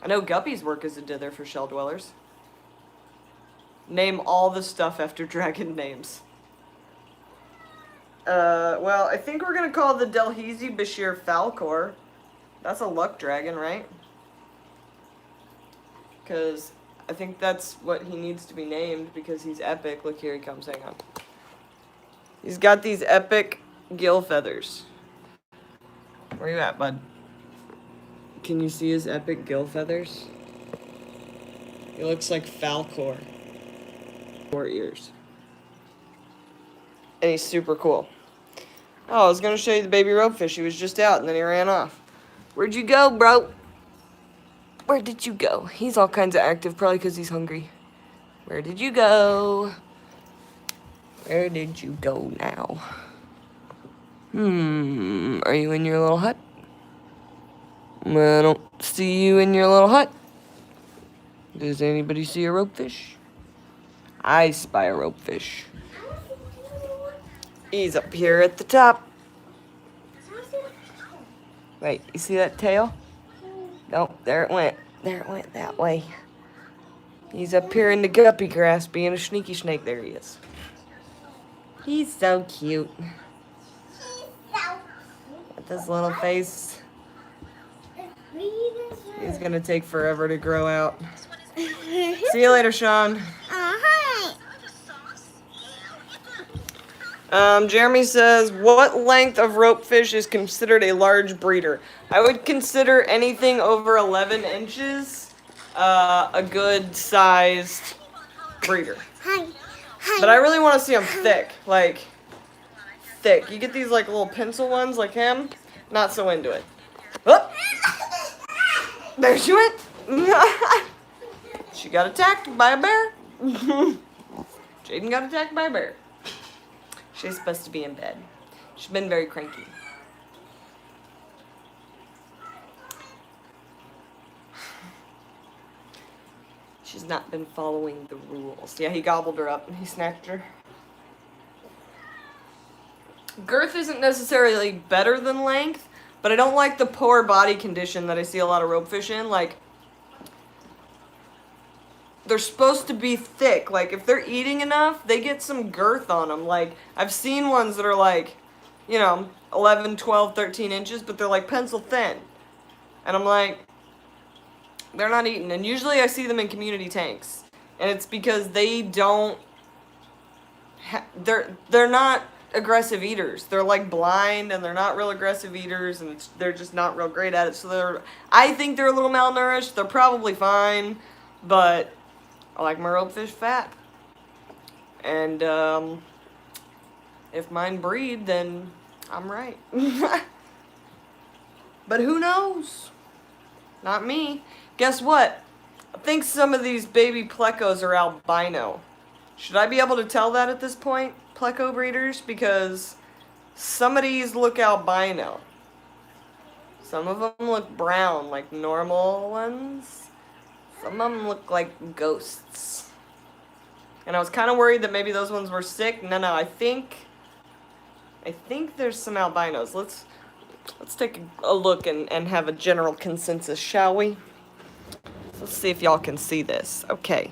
I know guppies work as a dither for shell dwellers. Name all the stuff after dragon names. Well, I think we're gonna call the Delhaize Bashir Falcor. That's a luck dragon, right? Because I think that's what he needs to be named because he's epic. Look, here he comes. Hang on. He's got these epic gill feathers. Where you at, bud? Can you see his epic gill feathers? He looks like Falcor. 4 ears. And he's super cool. Oh, I was going to show you the baby ropefish. He was just out and then he ran off. Where'd you go, bro? Where did you go? He's all kinds of active, probably because he's hungry. Where did you go? Where did you go now? Are you in your little hut? I don't see you in your little hut. Does anybody see a ropefish? I spy a ropefish. He's up here at the top. Wait, you see that tail? Nope, there it went. There it went that way. He's up here in the guppy grass being a sneaky snake. There he is. He's so cute. With his little face. He's gonna take forever to grow out. See you later, Sean. Jeremy says, what length of ropefish is considered a large breeder? I would consider anything over 11 inches a good sized breeder. But I really want to see them thick, like thick. You get these like little pencil ones like him, not so into it. Oh! There she went. She got attacked by a bear. Jaden got attacked by a bear. She's supposed to be in bed. She's been very cranky. She's not been following the rules. Yeah, he gobbled her up and he snatched her. Girth isn't necessarily better than length, but I don't like the poor body condition that I see a lot of ropefish in. Like, they're supposed to be thick. Like, if they're eating enough, they get some girth on them. Like, I've seen ones that are like, you know, 11, 12, 13 inches, but they're like pencil thin. And I'm like, they're not eating. And usually I see them in community tanks. And it's because they don't, they're not aggressive eaters. They're like blind and they're not real aggressive eaters and they're just not real great at it. So I think they're a little malnourished. They're probably fine, but I like my ropefish fat. And if mine breed, then I'm right. But who knows? Not me. Guess what? I think some of these baby plecos are albino. Should I be able to tell that at this point, pleco breeders? Because some of these look albino. Some of them look brown, like normal ones. Some of them look like ghosts. And I was kind of worried that maybe those ones were sick. No, I think there's some albinos. Let's take a look and have a general consensus, shall we? Let's see if y'all can see this. Okay,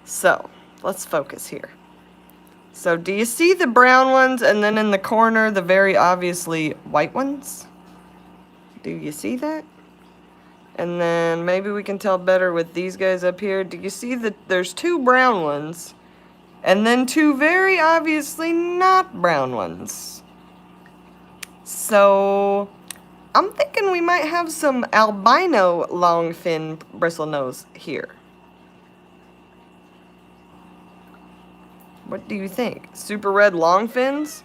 so let's focus here. So do you see the brown ones and then in the corner the very obviously white ones? Do you see that? And then maybe we can tell better with these guys up here. Do you see that there's two brown ones and then two very obviously not brown ones? So I'm thinking we might have some albino longfin bristlenose here. What do you think? Super red longfins?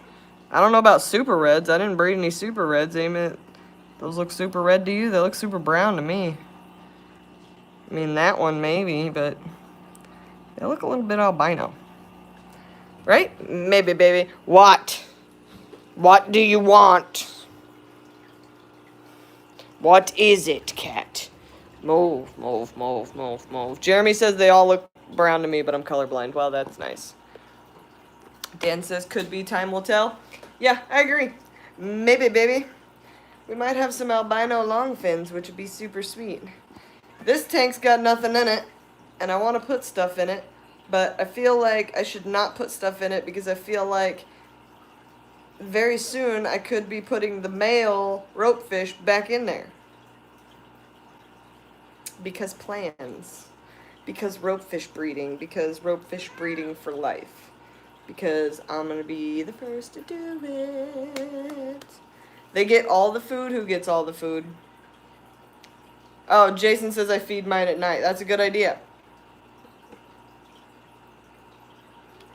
I don't know about super reds. I didn't breed any super reds. Those look super red to you? They look super brown to me. I mean, that one maybe, but they look a little bit albino. Right? Maybe, baby. What? What do you want? What is it, cat? Move, move, move, move, move. Jeremy says they all look brown to me, but I'm colorblind. Well, that's nice. Dan says could be, time will tell. Yeah, I agree. Maybe, baby. We might have some albino longfins, which would be super sweet. This tank's got nothing in it, and I want to put stuff in it, but I feel like I should not put stuff in it because I feel like very soon I could be putting the male ropefish back in there. Because plans. Because ropefish breeding for life. Because I'm gonna be the first to do it. They get all the food? Who gets all the food? Oh, Jason says I feed mine at night. That's a good idea.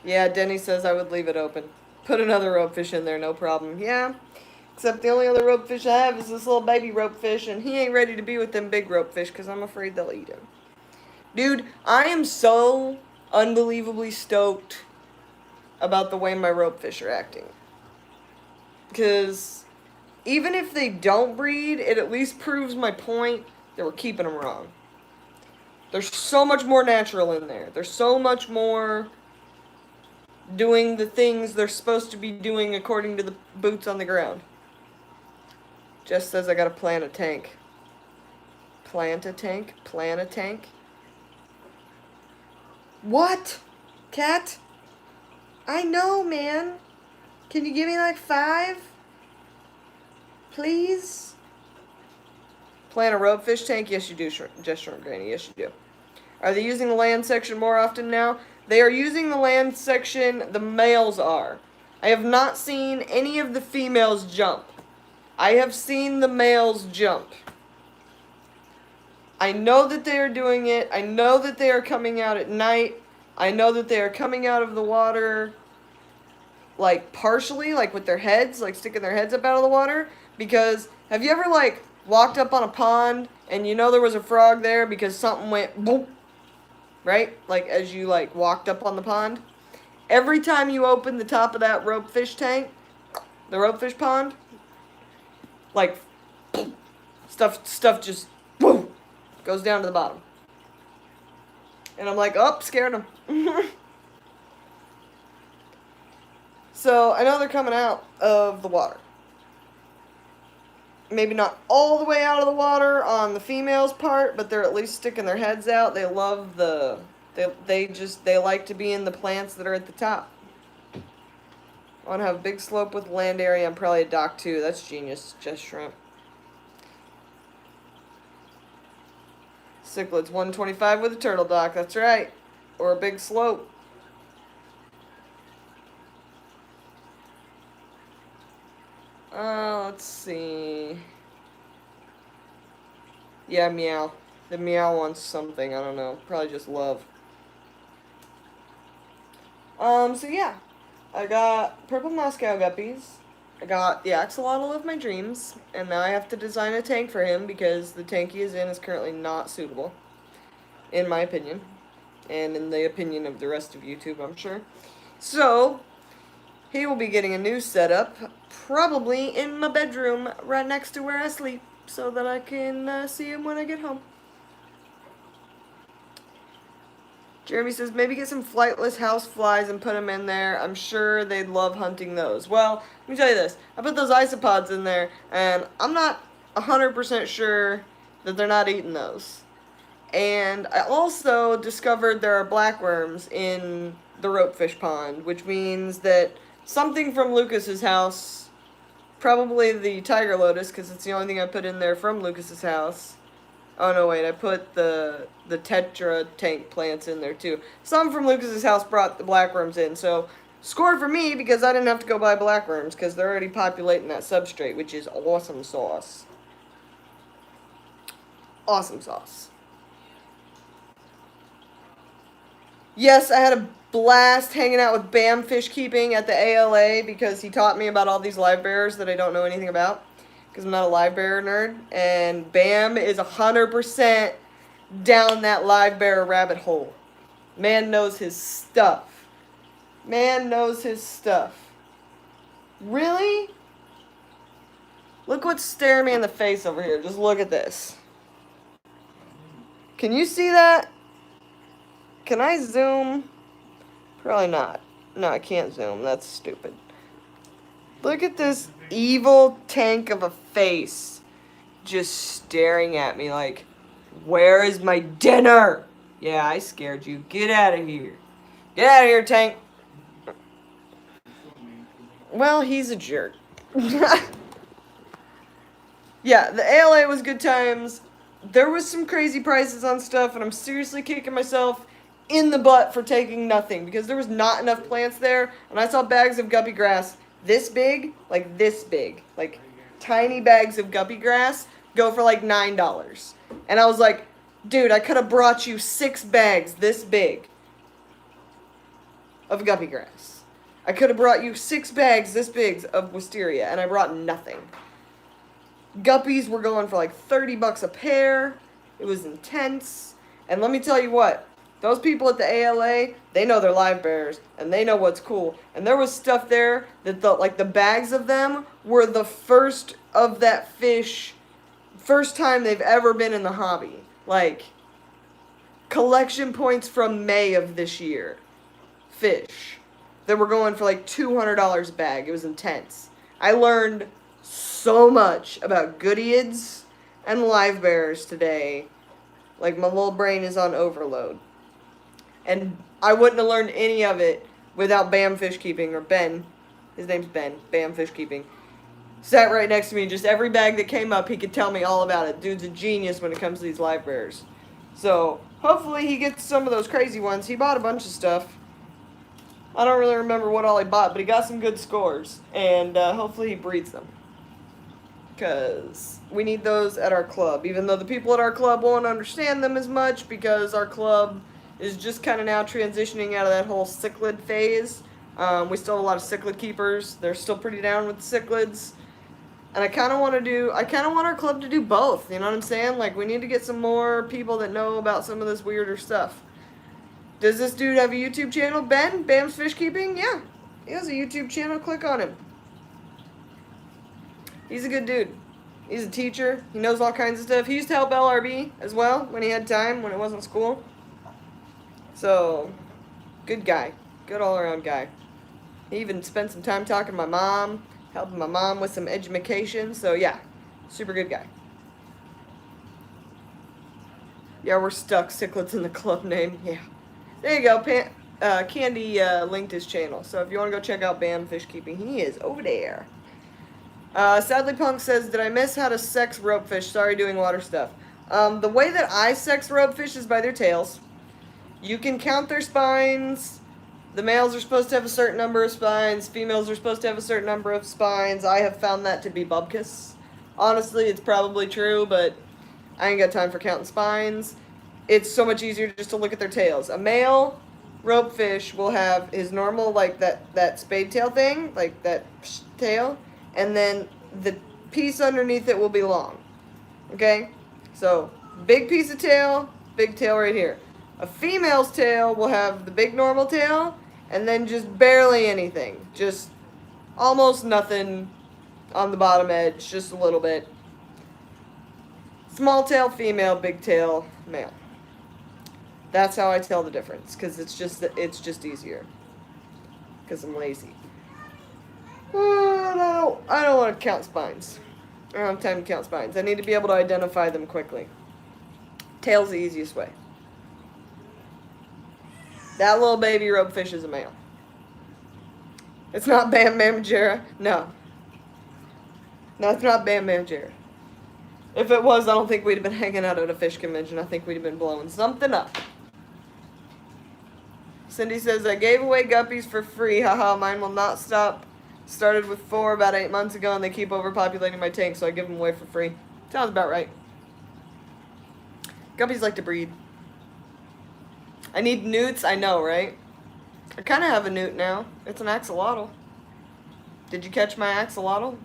Yeah, Denny says I would leave it open. Put another ropefish in there, no problem. Yeah, except the only other ropefish I have is this little baby ropefish, and he ain't ready to be with them big ropefish because I'm afraid they'll eat him. Dude, I am so unbelievably stoked about the way my ropefish are acting. Because even if they don't breed, it at least proves my point that we're keeping them wrong. There's so much more natural in there. There's so much more doing the things they're supposed to be doing according to the boots on the ground. Jess says I gotta plant a tank. Plant a tank? Plant a tank? What? Cat? I know, man. Can you give me like 5? Please? Plant a ropefish tank? Yes, you do, Just Shrimp Granny. Yes, you do. Are they using the land section more often now? They are using the land section, the males are. I have not seen any of the females jump. I have seen the males jump. I know that they are doing it. I know that they are coming out at night. I know that they are coming out of the water, like, partially, like, with their heads, like, sticking their heads up out of the water. Because, have you ever, like, walked up on a pond, and you know there was a frog there because something went boop, right? Like, as you, like, walked up on the pond. Every time you open the top of that ropefish tank, the ropefish pond, like, stuff just, boom, goes down to the bottom. And I'm like, oh, scared them. So, I know they're coming out of the water. Maybe not all the way out of the water on the females' part, but they're at least sticking their heads out. They love the... They like to be in the plants that are at the top. I want to have a big slope with land area and probably a dock too. That's genius, Just Shrimp. Cichlids 125 with a turtle dock, that's right. Or a big slope. Let's see. Yeah, meow. The meow wants something, I don't know. Probably just love. So yeah. I got purple Moscow guppies. I got the axolotl of my dreams. And now I have to design a tank for him because the tank he is in is currently not suitable. In my opinion. And in the opinion of the rest of YouTube, I'm sure. So, he will be getting a new setup. Probably in my bedroom right next to where I sleep. So that I can see him when I get home. Jeremy says, maybe get some flightless house flies and put them in there. I'm sure they'd love hunting those. Well, let me tell you this. I put those isopods in there, and I'm not 100% sure that they're not eating those. And I also discovered there are blackworms in the ropefish pond, which means that something from Lucas's house, probably the tiger lotus, because it's the only thing I put in there from Lucas's house. Oh, no, wait, I put the tetra tank plants in there, too. Some from Lucas's house brought the blackworms in, so score for me because I didn't have to go buy blackworms because they're already populating that substrate, which is awesome sauce. Awesome sauce. Yes, I had a blast hanging out with Bam Fish Keeping at the ALA because he taught me about all these live bearers that I don't know anything about. Because I'm not a live bearer nerd. And Bam is 100% down that live bearer rabbit hole. Man knows his stuff. Man knows his stuff. Really? Look what's staring me in the face over here. Just look at this. Can you see that? Can I zoom? Probably not. No, I can't zoom. That's stupid. Look at this evil tank of a face just staring at me like, where is my dinner? Yeah, I scared you. Get out of here. Get out of here, tank. Well, he's a jerk. Yeah, the ALA was good times. There was some crazy prices on stuff, and I'm seriously kicking myself in the butt for taking nothing because there was not enough plants there, and I saw bags of guppy grass this big, like tiny bags of guppy grass go for like $9. And I was like, dude, I could have brought you 6 bags this big of guppy grass. I could have brought you 6 bags this big of wisteria, and I brought nothing. Guppies were going for like $30 a pair. It was intense. And let me tell you what, those people at the ALA, they know their live bears, and they know what's cool. And there was stuff there that the bags of them were the first of that fish, first time they've ever been in the hobby. Like, collection points from May of this year. Fish. That were going for like $200 a bag. It was intense. I learned so much about goodeids and live bears today. Like, my little brain is on overload. And I wouldn't have learned any of it without Bam Fish Keeping, or Ben. His name's Ben. Bam Fish Keeping. Sat right next to me. Just every bag that came up, he could tell me all about it. Dude's a genius when it comes to these live bears. So, hopefully he gets some of those crazy ones. He bought a bunch of stuff. I don't really remember what all he bought, but he got some good scores. And hopefully he breeds them. Because we need those at our club. Even though the people at our club won't understand them as much, because our club is just kind of now transitioning out of that whole cichlid phase. We still have a lot of cichlid keepers. They're still pretty down with the cichlids. And I kind of want our club to do both. You know what I'm saying? Like, we need to get some more people that know about some of this weirder stuff. Does this dude have a YouTube channel? Ben? Bam's Fish Keeping? Yeah. He has a YouTube channel. Click on him. He's a good dude. He's a teacher. He knows all kinds of stuff. He used to help LRB as well when he had time, when it wasn't school. So, good guy. Good all-around guy. He even spent some time talking to my mom, helping my mom with some education. So, yeah, super good guy. Yeah, we're stuck. Cichlids in the club name. Yeah. There you go. Candy linked his channel. So, if you want to go check out Bam Fish Keeping, he is over there. Sadly Punk says, did I miss how to sex ropefish? Sorry, doing water stuff. The way that I sex ropefish is by their tails. You can count their spines. The males are supposed to have a certain number of spines. Females are supposed to have a certain number of spines. I have found that to be bubkus. Honestly, it's probably true, but I ain't got time for counting spines. It's so much easier just to look at their tails. A male ropefish will have his normal, like, that spade tail thing, like that tail, and then the piece underneath it will be long. Okay? So, big piece of tail, big tail right here. A female's tail will have the big normal tail, and then just barely anything. Just almost nothing on the bottom edge, just a little bit. Small tail female, big tail male. That's how I tell the difference, because it's just easier. Because I'm lazy. Oh, I don't want to count spines. I don't have time to count spines. I need to be able to identify them quickly. Tail's the easiest way. That little baby ropefish is a male. It's not Bam Mamajera. No. No, it's not Bam Mamajera. If it was, I don't think we'd have been hanging out at a fish convention. I think we'd have been blowing something up. Cindy says, I gave away guppies for free. Haha, mine will not stop. Started with 4 about 8 months ago, and they keep overpopulating my tank, so I give them away for free. Sounds about right. Guppies like to breed. I need newts, I know, right? I kind of have a newt now. It's an axolotl. Did you catch my axolotl?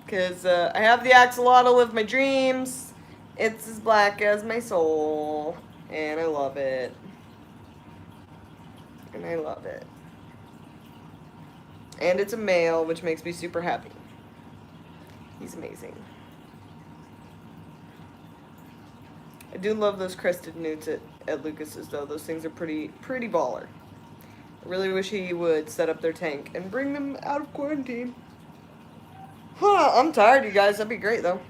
Because I have the axolotl of my dreams. It's as black as my soul. And I love it. And I love it. And it's a male, which makes me super happy. He's amazing. I do love those crested newts at Lucas's, though. Those things are pretty baller. I really wish he would set up their tank and bring them out of quarantine. Huh, I'm tired, you guys. That'd be great, though.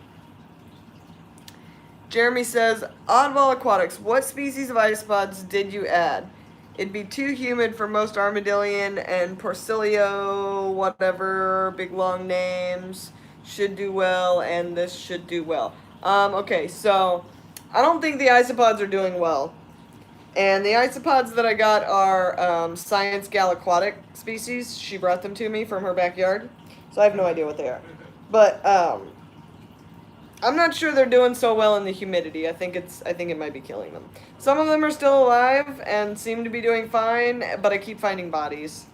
Jeremy says, Oddball Aquatics, what species of isopods did you add? It'd be too humid for most armadillion and Porcilio, whatever, big long names, should do well, and this should do well. Okay, so I don't think the isopods are doing well. And the isopods that I got are Science Gal aquatic species. She brought them to me from her backyard, so I have no idea what they are. But I'm not sure they're doing so well in the humidity. I think it might be killing them. Some of them are still alive and seem to be doing fine, but I keep finding bodies.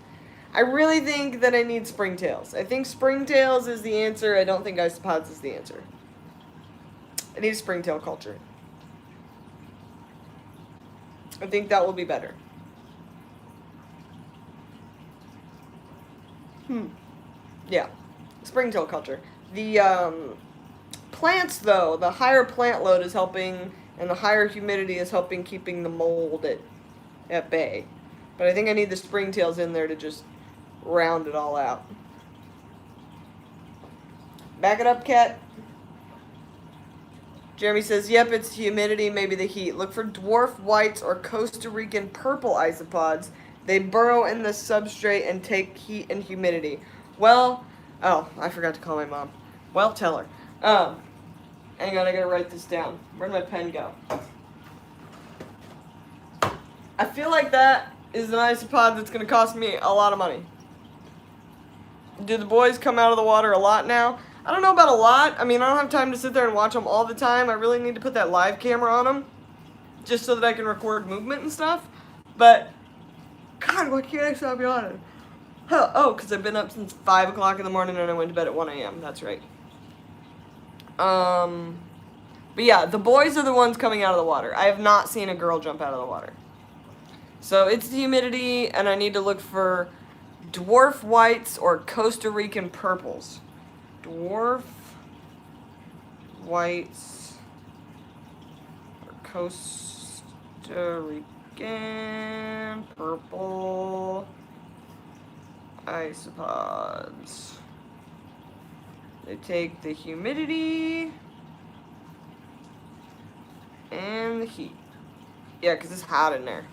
I really think that I need springtails. I think springtails is the answer. I don't think isopods is the answer. I need a springtail culture. I think that will be better. Yeah. Springtail culture. The plants, though, the higher plant load is helping, and the higher humidity is helping keeping the mold at bay. But I think I need the springtails in there to just round it all out. Back it up, Cat. Jeremy says, yep, it's humidity, maybe the heat. Look for dwarf whites or Costa Rican purple isopods. They burrow in the substrate and take heat and humidity. Well, oh, I forgot to call my mom. Well, tell her. Hang on, I gotta write this down. Where'd my pen go? I feel like that is an isopod that's gonna cost me a lot of money. Do the boys come out of the water a lot now? I don't know about a lot. I mean, I don't have time to sit there and watch them all the time. I really need to put that live camera on them just so that I can record movement and stuff. But, God, why can't I stop yawning? Oh, because I've been up since 5 o'clock in the morning and I went to bed at 1 a.m. That's right. But yeah, the boys are the ones coming out of the water. I have not seen a girl jump out of the water. So it's the humidity, and I need to look for dwarf whites or Costa Rican purples. Dwarf whites or Costa Rican purple isopods. They take the humidity and the heat. Yeah, because it's hot in there.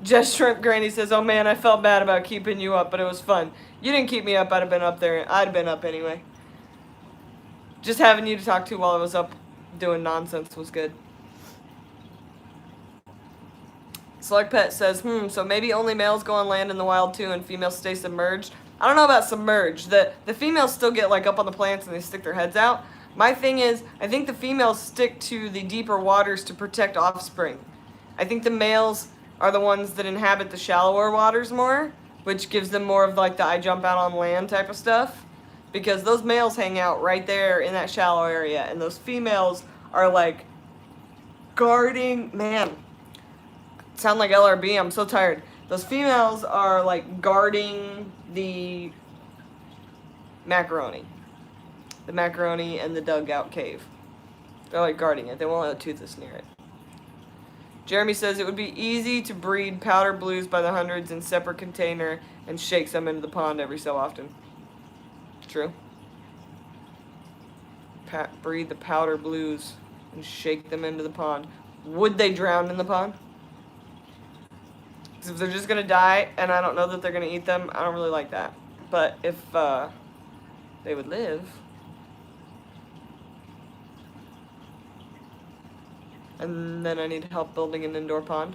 Just Shrimp Granny says, oh man, I felt bad about keeping you up, but it was fun. You didn't keep me up, I'd have been up there. I'd have been up anyway. Just having you to talk to while I was up doing nonsense was good. Slug Pet says, so maybe only males go on land in the wild too and females stay submerged. I don't know about submerged. The females still get like up on the plants and they stick their heads out. My thing is, I think the females stick to the deeper waters to protect offspring. I think the males are the ones that inhabit the shallower waters more, which gives them more of like the I jump out on land type of stuff. Because those males hang out right there in that shallow area, and those females are like guarding, man, sound like LRB, I'm so tired. Those females are like guarding the macaroni. The macaroni and the dugout cave. They're like guarding it. They won't let Toothless near it. Jeremy says it would be easy to breed powder blues by the hundreds in separate container and shake some into the pond every so often. True. Breed the powder blues and shake them into the pond. Would they drown in the pond? Because if they're just going to die and I don't know that they're going to eat them, I don't really like that. But if they would live... And then I need help building an indoor pond.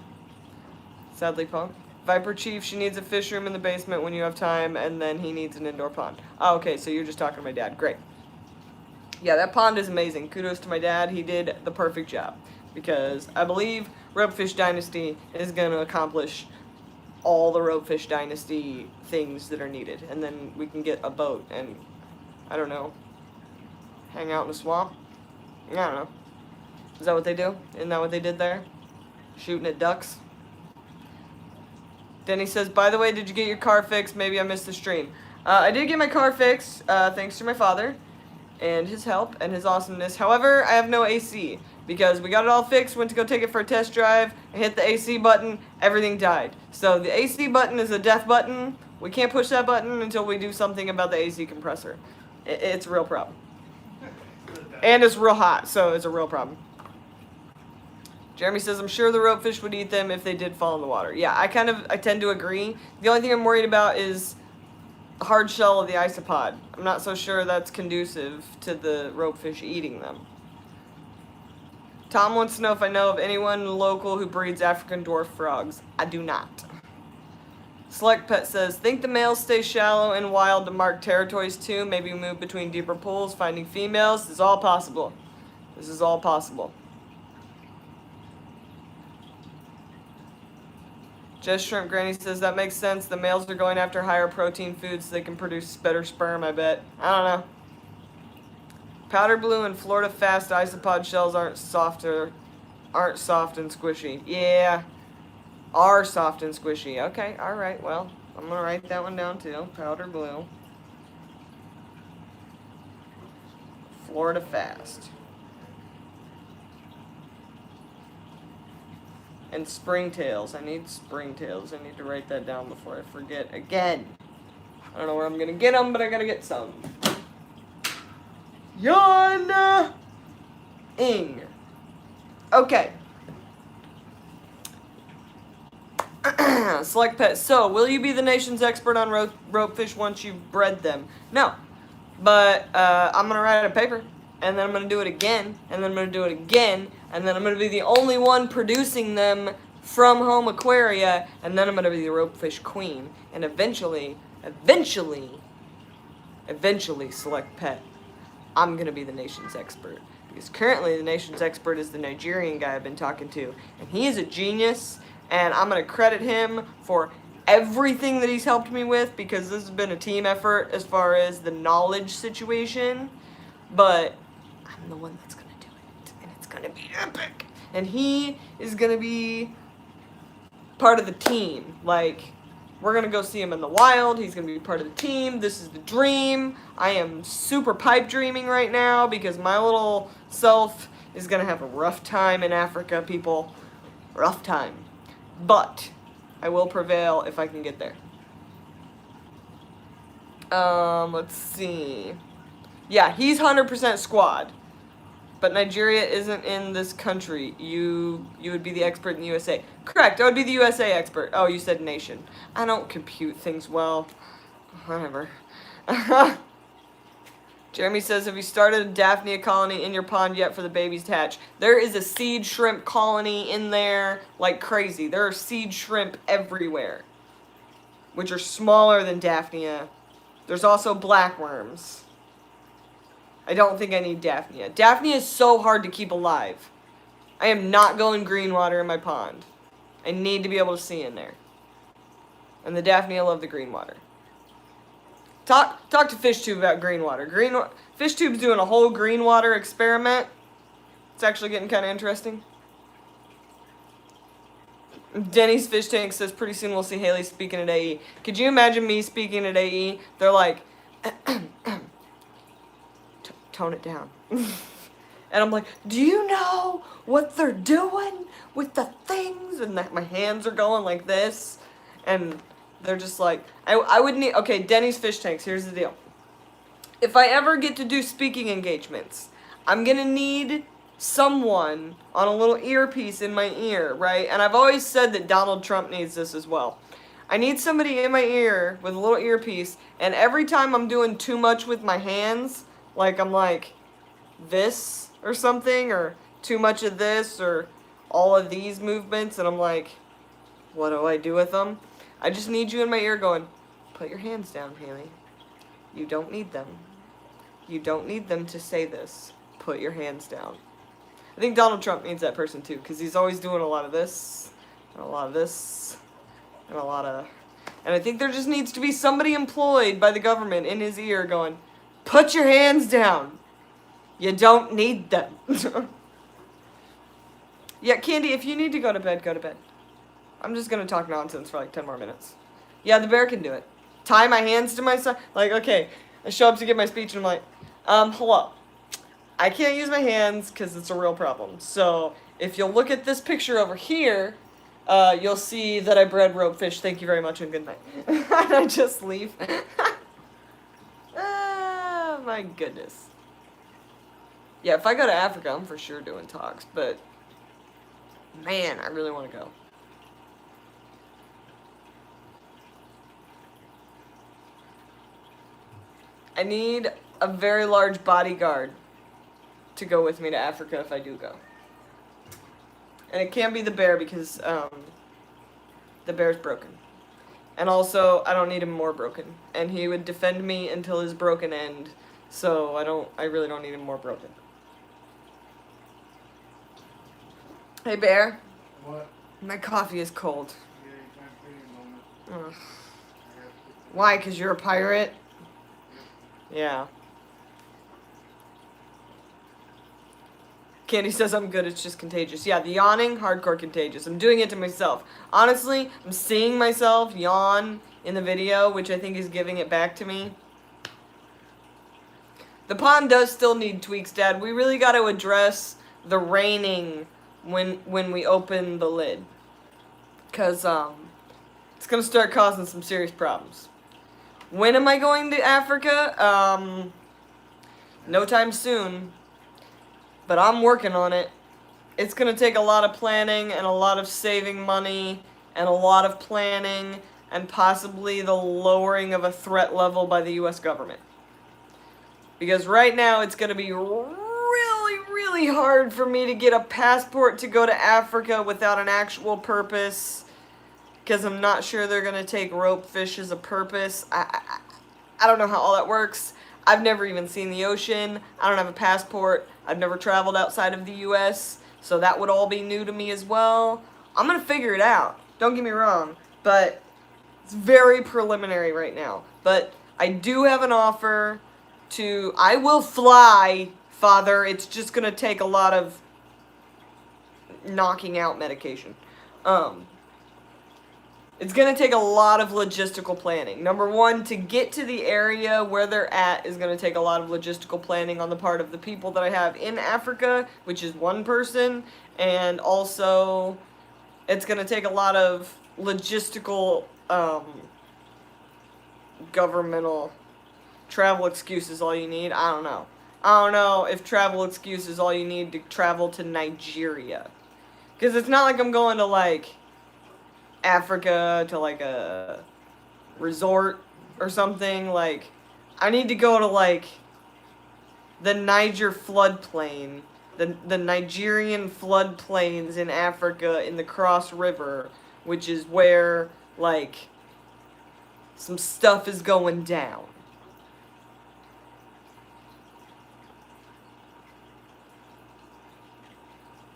Sadly, Punk. Viper Chief, she needs a fish room in the basement when you have time, and then he needs an indoor pond. Oh, okay, so you're just talking to my dad. Great. Yeah, that pond is amazing. Kudos to my dad. He did the perfect job. Because I believe Ropefish Dynasty is going to accomplish all the Ropefish Dynasty things that are needed. And then we can get a boat and, I don't know, hang out in a swamp? I don't know. Is that what they do? Isn't that what they did there? Shooting at ducks? Denny says, by the way, did you get your car fixed? Maybe I missed the stream. I did get my car fixed, thanks to my father and his help and his awesomeness. However, I have no AC because we got it all fixed, went to go take it for a test drive, I hit the AC button, everything died. So the AC button is a death button. We can't push that button until we do something about the AC compressor. It's a real problem. And it's real hot, so it's a real problem. Jeremy says, I'm sure the ropefish would eat them if they did fall in the water. Yeah, I tend to agree. The only thing I'm worried about is the hard shell of the isopod. I'm not so sure that's conducive to the ropefish eating them. Tom wants to know if I know of anyone local who breeds African dwarf frogs. I do not. Select Pet says, think the males stay shallow and wild to mark territories too, maybe move between deeper pools, finding females. This is all possible. This is all possible. Just Shrimp Granny says, that makes sense. The males are going after higher protein foods so they can produce better sperm, I bet. I don't know. Powder blue and Florida fast isopod shells aren't soft and squishy. Yeah. Are soft and squishy. Okay, alright, well, I'm going to write that one down too. Powder blue. Florida fast. And springtails. I need springtails. I need to write that down before I forget again. I don't know where I'm going to get them, but I got to get some. Ing. Okay. Select Pet. So, will you be the nation's expert on ropefish once you've bred them? No. But I'm going to write a paper, and then I'm going to do it again, and then I'm going to do it again, and then I'm going to be the only one producing them from home aquaria, and then I'm going to be the ropefish queen. And eventually, Select Pet, I'm going to be the nation's expert. Because currently the nation's expert is the Nigerian guy I've been talking to. And he is a genius, and I'm going to credit him for everything that he's helped me with, because this has been a team effort as far as the knowledge situation. But I'm the one that's going to do it, and it's going to be epic. And he is going to be part of the team. Like, we're going to go see him in the wild. He's going to be part of the team. This is the dream. I am super pipe dreaming right now because my little self is going to have a rough time in Africa, people. Rough time. But I will prevail if I can get there. Let's see. Yeah, he's 100% squad. But Nigeria isn't in this country. You would be the expert in the USA. Correct, I would be the USA expert. Oh, you said nation. I don't compute things well. Whatever. Jeremy says, have you started a Daphnia colony in your pond yet for the babies to hatch? There is a seed shrimp colony in there like crazy. There are seed shrimp everywhere, which are smaller than Daphnia. There's also blackworms. I don't think I need Daphnia. Daphnia is so hard to keep alive. I am not going green water in my pond. I need to be able to see in there. And the Daphnia love the green water. Talk to FishTube about green water. FishTube's doing a whole green water experiment. It's actually getting kind of interesting. Denny's Fish Tank says, pretty soon we'll see Haley speaking at AE. Could you imagine me speaking at AE? They're like, tone it down. And I'm like, do you know what they're doing with the things? And that my hands are going like this. And they're just like, I would need, okay, Denny's Fish Tanks, here's the deal. If I ever get to do speaking engagements, I'm going to need someone on a little earpiece in my ear, right? And I've always said that Donald Trump needs this as well. I need somebody in my ear with a little earpiece, and every time I'm doing too much with my hands, like I'm like this or something, or too much of this, or all of these movements, and I'm like, what do I do with them? I just need you in my ear going, put your hands down, Haley. You don't need them. You don't need them to say this. Put your hands down. I think Donald Trump needs that person too, because he's always doing a lot of this, and a lot of this, and a lot of... And I think there just needs to be somebody employed by the government in his ear going, put your hands down. You don't need them. Yeah, Candy, if you need to go to bed, go to bed. I'm just going to talk nonsense for like 10 more minutes. Yeah, the bear can do it. Tie my hands to my side. Like, okay, I show up to give my speech and I'm like, hello. I can't use my hands because it's a real problem. So if you'll look at this picture over here, you'll see that I bred ropefish. Thank you very much and good night. And I just leave. Oh, my goodness. Yeah, if I go to Africa, I'm for sure doing talks, but Man, I really want to go. I need a very large bodyguard to go with me to Africa if I do go. And it can't be the bear because the bear's broken. And also, I don't need him more broken. And he would defend me until his broken end. So I really don't need him more broken. Hey, bear. What? My coffee is cold. Yeah, you can't pay a moment. Ugh. Why? Because you're a pirate? Yeah. Candy says I'm good, it's just contagious. Yeah, the yawning, hardcore contagious. I'm doing it to myself. Honestly, I'm seeing myself yawn in the video, which I think is giving it back to me. The pond does still need tweaks, Dad. We really got to address the raining when we open the lid. Because it's going to start causing some serious problems. When am I going to Africa? No time soon. But I'm working on it. It's going to take a lot of planning and a lot of saving money and a lot of planning and possibly the lowering of a threat level by the US government. Because right now it's going to be really, really hard for me to get a passport to go to Africa without an actual purpose. Because I'm not sure they're going to take Ropefish as a purpose. I don't know how all that works. I've never even seen the ocean. I don't have a passport. I've never traveled outside of the US, so that would all be new to me as well. I'm going to figure it out. Don't get me wrong, but it's very preliminary right now. But I do have an offer to... I will fly, Father. It's just going to take a lot of knocking out medication. It's going to take a lot of logistical planning. Number one, to get to the area where they're at is going to take a lot of logistical planning on the part of the people that I have in Africa, which is one person, and also it's going to take a lot of logistical, governmental travel excuses all you need. I don't know. I don't know if travel excuse is all you need to travel to Nigeria. Because it's not like I'm going to, like, Africa to like a resort or something. Like, I need to go to like the Niger floodplain, the Nigerian floodplains in Africa in the Cross River, which is where like some stuff is going down.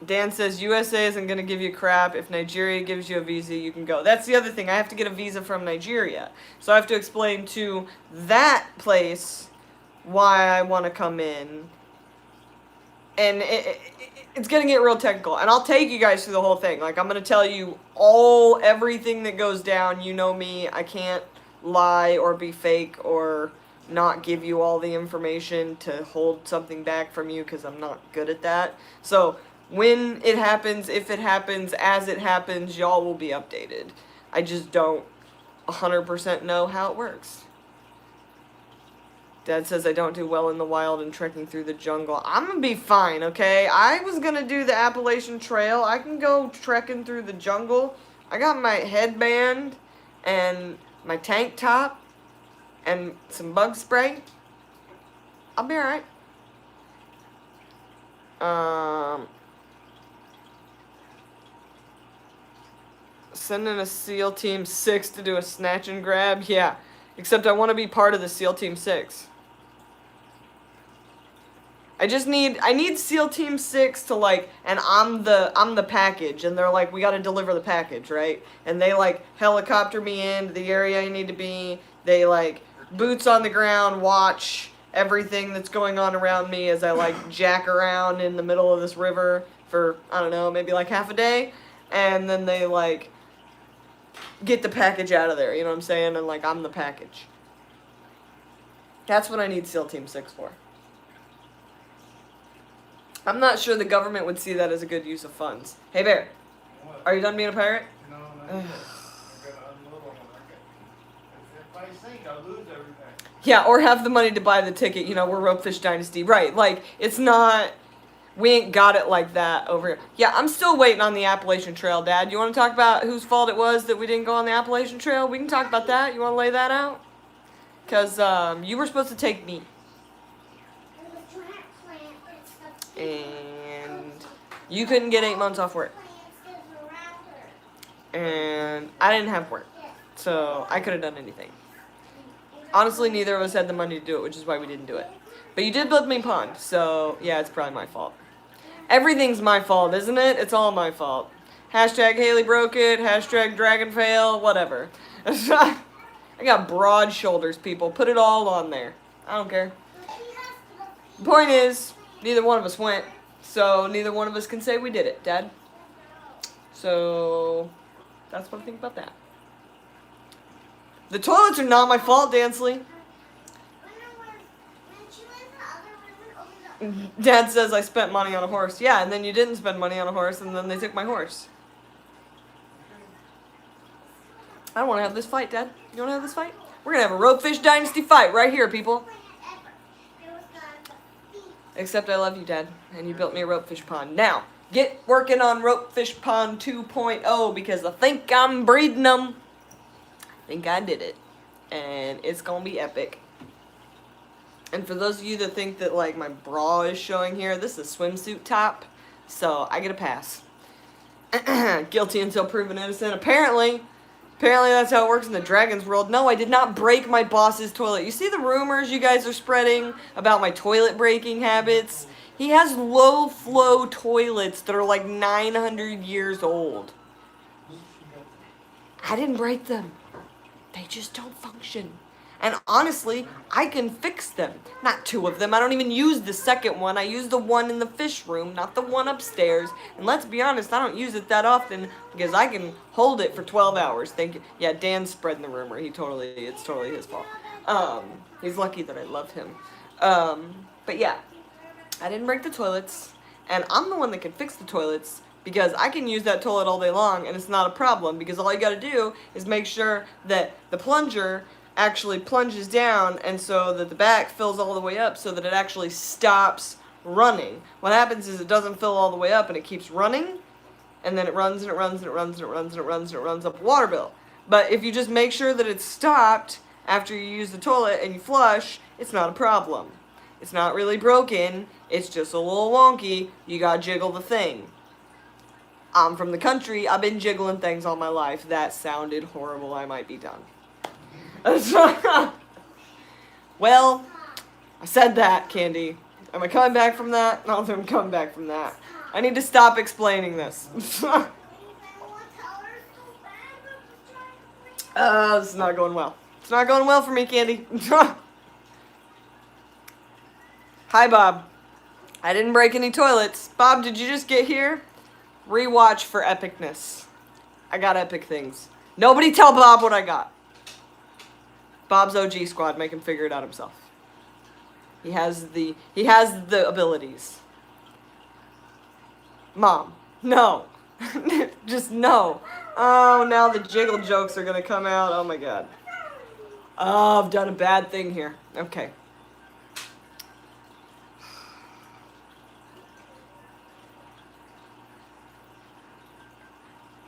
Dan says, USA isn't going to give you crap. If Nigeria gives you a visa, you can go. That's the other thing. I have to get a visa from Nigeria. So I have to explain to that place why I want to come in. And it's going to get real technical. And I'll take you guys through the whole thing. Like, I'm going to tell you everything that goes down. You know me. I can't lie or be fake or not give you all the information to hold something back from you because I'm not good at that. So when it happens, if it happens, as it happens, y'all will be updated. I just don't 100% know how it works. Dad says I don't do well in the wild and trekking through the jungle. I'm going to be fine, okay? I was going to do the Appalachian Trail. I can go trekking through the jungle. I got my headband and my tank top and some bug spray. I'll be alright. Sending a SEAL Team 6 to do a snatch and grab? Yeah. Except I want to be part of the SEAL Team 6. I need SEAL Team 6 to like, and I'm the package, and they're like, we gotta deliver the package, right? And they like helicopter me into the area I need to be. They like boots on the ground, watch everything that's going on around me as I like jack around in the middle of this river for, I don't know, maybe like half a day. And then they like get the package out of there, you know what I'm saying? And like, I'm the package. That's what I need SEAL Team 6 for. I'm not sure the government would see that as a good use of funds. Hey Bear, What? are you done being a pirate? No, not yet. I gotta unload on the market. If I sink, I'll lose everything. Yeah, or have the money to buy the ticket, you know, we're Ropefish Dynasty. Right, like, it's not... We ain't got it like that over here. Yeah, I'm still waiting on the Appalachian Trail, Dad. You want to talk about whose fault it was that we didn't go on the Appalachian Trail? We can talk about that. You want to lay that out? Because you were supposed to take me. And you couldn't get 8 months off work. And I didn't have work. So I could have done anything. Honestly, neither of us had the money to do it, which is why we didn't do it. But you did build me a pond, so yeah, it's probably my fault. Everything's my fault, isn't it? It's all my fault. Hashtag Haley broke it, hashtag dragon fail, whatever. I got broad shoulders, people. Put it all on there. I don't care. The point is, neither one of us went, so neither one of us can say we did it, Dad. So, that's what I think about that. The toilets are not my fault, Dansley. Dad says I spent money on a horse. Yeah, and then you didn't spend money on a horse, and then they took my horse. I don't want to have this fight, Dad. You want to have this fight? We're going to have a Ropefish Dynasty fight right here, people. Except I love you, Dad, and you built me a Ropefish pond. Now, get working on Ropefish Pond 2.0 because I think I'm breeding them. I think I did it. And it's going to be epic. And for those of you that think that, like, my bra is showing here, this is a swimsuit top, so I get a pass. Guilty until proven innocent. Apparently that's how it works in the Dragon's world. No, I did not break my boss's toilet. You see the rumors you guys are spreading about my toilet breaking habits? He has low-flow toilets that are like 900 years old. I didn't break them. They just don't function. And honestly, I can fix them. Not 2 of them. I don't even use the second one. I use the one in the fish room, not the one upstairs. And let's be honest, I don't use it that often because I can hold it for 12 hours. Thank you. Yeah, Dan's spreading the rumor. It's totally his fault. He's lucky that I love him. But yeah, I didn't break the toilets. And I'm the one that can fix the toilets because I can use that toilet all day long and it's not a problem because all you gotta do is make sure that the plunger actually plunges down and so that the back fills all the way up so that it actually stops running. What happens is it doesn't fill all the way up and it keeps running and then it runs and it runs and it runs and it runs and it runs and it runs up a water bill. But if you just make sure that it's stopped after you use the toilet and you flush, it's not a problem. It's not really broken, it's just a little wonky, you gotta jiggle the thing. I'm from the country, I've been jiggling things all my life. That sounded horrible, I might be done. Well, I said that, Candy. Am I coming back from that? No, I'm coming back from that. I need to stop explaining this. This is not going well. It's not going well for me, Candy. Hi, Bob. I didn't break any toilets. Bob, did you just get here? Rewatch for epicness. I got epic things. Nobody tell Bob what I got. Bob's OG squad, make him figure it out himself. He has the abilities. Mom, no. Just no. Oh, now the jiggle jokes are gonna come out. Oh my god. Oh, I've done a bad thing here. Okay.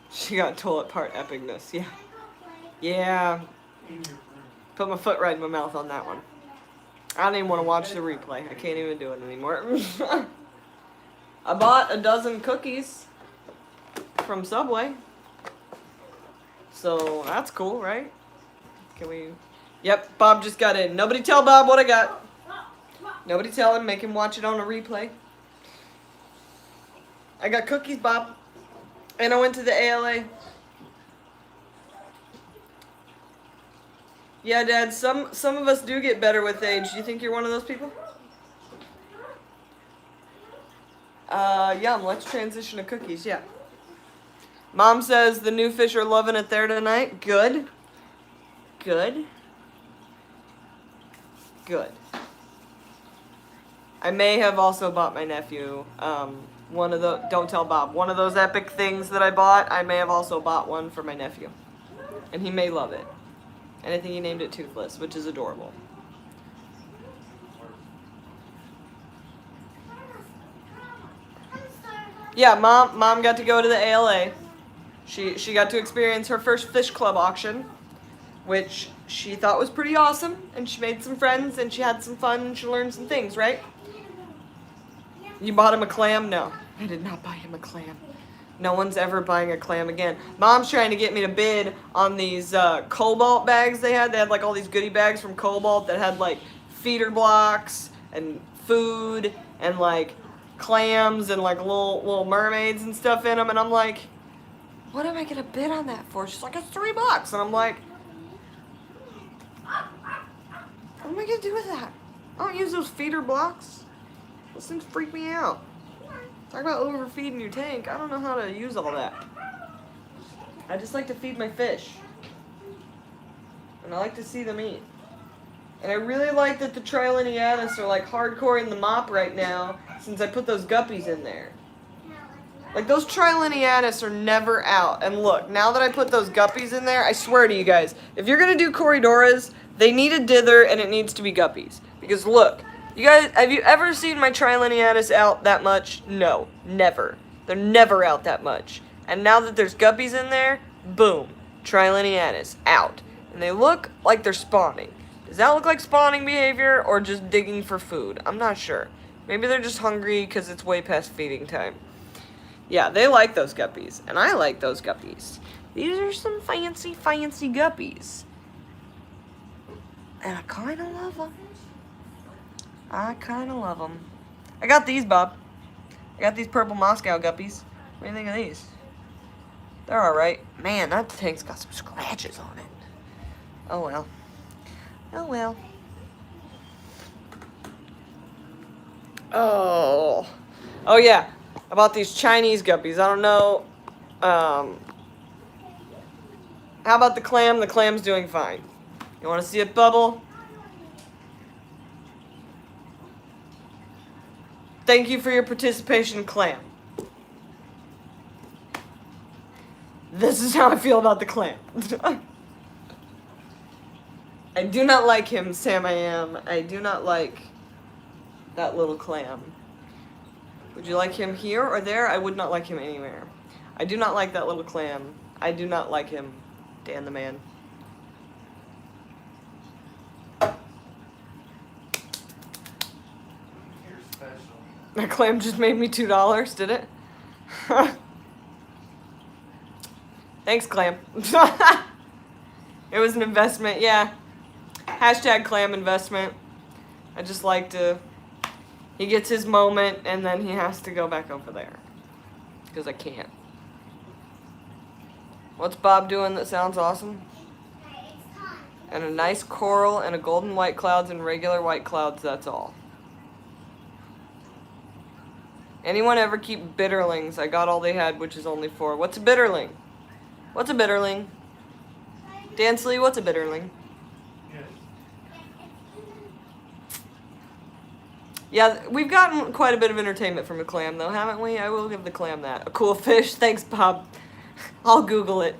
She got toilet part epicness. Yeah. Yeah. Put my foot right in my mouth on that one. I don't even want to watch the replay. I can't even do it anymore. I bought a dozen cookies from Subway. So that's cool, right? Can we... Yep, Bob just got in. Nobody tell Bob what I got. Nobody tell him. Make him watch it on a replay. I got cookies, Bob. And I went to the ALA. Yeah, Dad, some of us do get better with age. Do you think you're one of those people? Yum, let's transition to cookies, yeah. Mom says the new fish are loving it there tonight. Good. Good. Good. I may have also bought my nephew, one of the, don't tell Bob, one of those epic things that I bought. I may have also bought one for my nephew. And he may love it. And I think he named it Toothless, which is adorable. Yeah, mom got to go to the ALA. She got to experience her first fish club auction, which she thought was pretty awesome, and she made some friends, and she had some fun, and she learned some things, right? You bought him a clam? No, I did not buy him a clam. No one's ever buying a clam again. Mom's trying to get me to bid on these Cobalt bags they had. They had like all these goodie bags from Cobalt that had like feeder blocks and food and like clams and like little mermaids and stuff in them. And I'm like, what am I gonna bid on that for? She's like, it's $3. And I'm like, what am I gonna do with that? I don't use those feeder blocks. Those things freak me out. Talk about overfeeding your tank. I don't know how to use all that. I just like to feed my fish. And I like to see them eat. And I really like that the Triliniatis are like hardcore in the mop right now since I put those guppies in there. Like those Triliniatis are never out. And look, now that I put those guppies in there, I swear to you guys, if you're going to do Corridoras, they need a dither and it needs to be guppies. Because look, you guys, have you ever seen my Triliniatis out that much? No, never. They're never out that much. And now that there's guppies in there, boom, Triliniatis out. And they look like they're spawning. Does that look like spawning behavior or just digging for food? I'm not sure. Maybe they're just hungry because it's way past feeding time. Yeah, they like those guppies. And I like those guppies. These are some fancy guppies. And I kind of love them. I kind of love them. I got these, Bob. I got these purple Moscow guppies. What do you think of these? They're alright. Man, that tank's got some scratches on it. Oh well. Oh well. Oh. Oh yeah. About these Chinese guppies. I don't know. How about the clam? The clam's doing fine. You want to see it bubble? Thank you for your participation, clam. This is how I feel about the clam. I do not like him, Sam I am. I do not like that little clam. Would you like him here or there? I would not like him anywhere. I do not like that little clam. I do not like him, Dan the man. That clam just made me $2, did it? Thanks, clam. It was an investment, yeah. Hashtag clam investment. I just like to... He gets his moment, and then he has to go back over there. Because I can't. What's Bob doing that sounds awesome? And a nice coral, and a golden white clouds, and regular white clouds, that's all. Anyone ever keep bitterlings? I got all they had, which is only 4. What's a bitterling? What's a bitterling? Dansley, what's a bitterling? Yeah, we've gotten quite a bit of entertainment from a clam, though, haven't we? I will give the clam that. A cool fish. Thanks, Bob. I'll Google it.